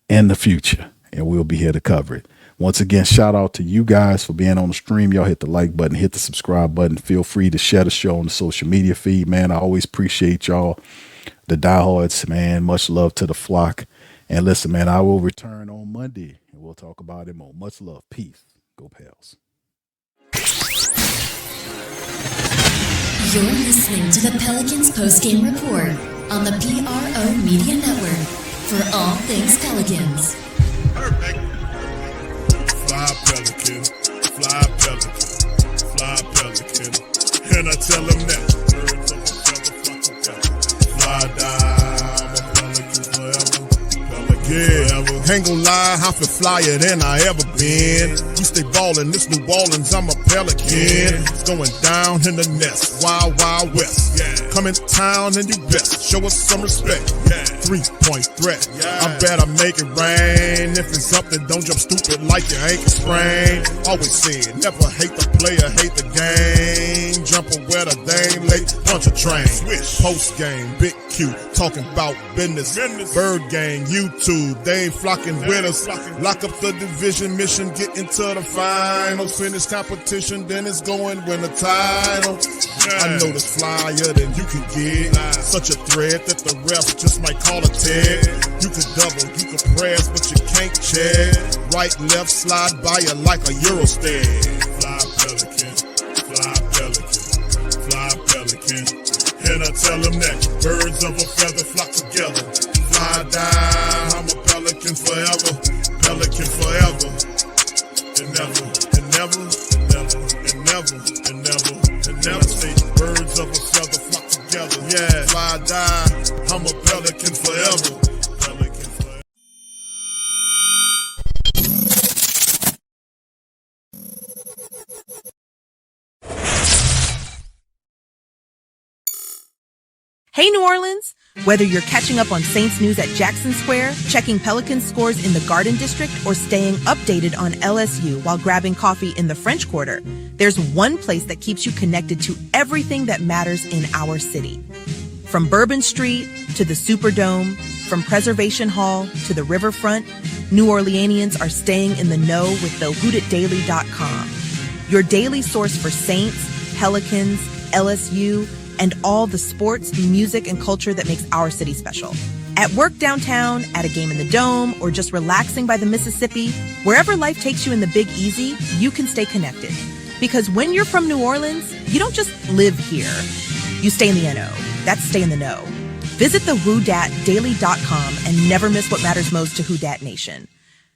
in the future, and we'll be here to cover it. Once again, shout out to you guys for being on the stream. Y'all hit the like button, hit the subscribe button. Feel free to share the show on the social media feed, man. I always appreciate y'all, the diehards, man. Much love to the flock. And listen, man, I will return on Monday, and we'll talk about it more. Much love. Peace. Go Pels. You're listening to the Pelicans Postgame Report on the PRO Media Network for all things Pelicans. Perfect. Fly Pelican, fly Pelican, fly Pelican. And I tell him that birds of a feather flock together. Fly down, I'm a Pelican forever. Pelican forever. Ain't gon' lie, I feel flyer than I ever been. We stay ballin', this New Orleans, I'm a Pelican. It's going down in the nest, wild, wild west. Come in town and you best show us some respect. 3-point threat, I better make it rain. If it's something, don't jump stupid like your ankle sprain. Always said, never hate the player, hate the game. Jumping where the dame late, punch a train. Post game, Big Q, talking about business. Bird gang, YouTube, they ain't flocking with us. Lock up the division mission, get into the finals. Finish competition, then it's going win the title. I know this flyer than you can get. Such a threat that the refs just might call a tag. You could double, you could press, but you can't check. Right, left, slide by you like a Eurostep. Fly Pelican, fly Pelican, fly Pelican. And I tell them that birds of a feather flock together. Fly down, I'm a Pelican forever. Pelican forever. And never, and never, and never, and never, and never, and never say birds of a feather flock together. Yeah, fly down, I'm a Pelican forever. Pelican forever. Hey, New Orleans! Whether you're catching up on Saints news at Jackson Square, checking Pelicans scores in the Garden District, or staying updated on LSU while grabbing coffee in the French Quarter, there's one place that keeps you connected to everything that matters in our city. From Bourbon Street to the Superdome, from Preservation Hall to the Riverfront, New Orleanians are staying in the know with thehootitdaily.com. Your daily source for Saints, Pelicans, LSU, and all the sports, music, and culture that makes our city special. At work downtown, at a game in the Dome, or just relaxing by the Mississippi, wherever life takes you in the Big Easy, you can stay connected. Because when you're from New Orleans, you don't just live here. You stay in the NO. That's stay in the know. Visit thehootdatdaily.com and never miss what matters most to Who Dat Nation.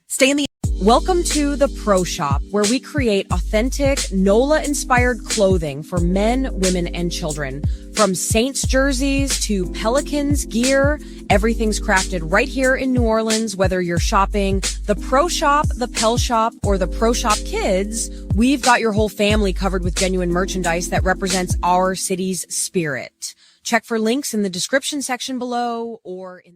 Stay in the Welcome to the Pro Shop, where we create authentic NOLA-inspired clothing for men, women, and children. From Saints jerseys to Pelicans gear, everything's crafted right here in New Orleans. Whether you're shopping the Pro Shop, the Pel Shop, or the Pro Shop Kids, we've got your whole family covered with genuine merchandise that represents our city's spirit. Check for links in the description section below or in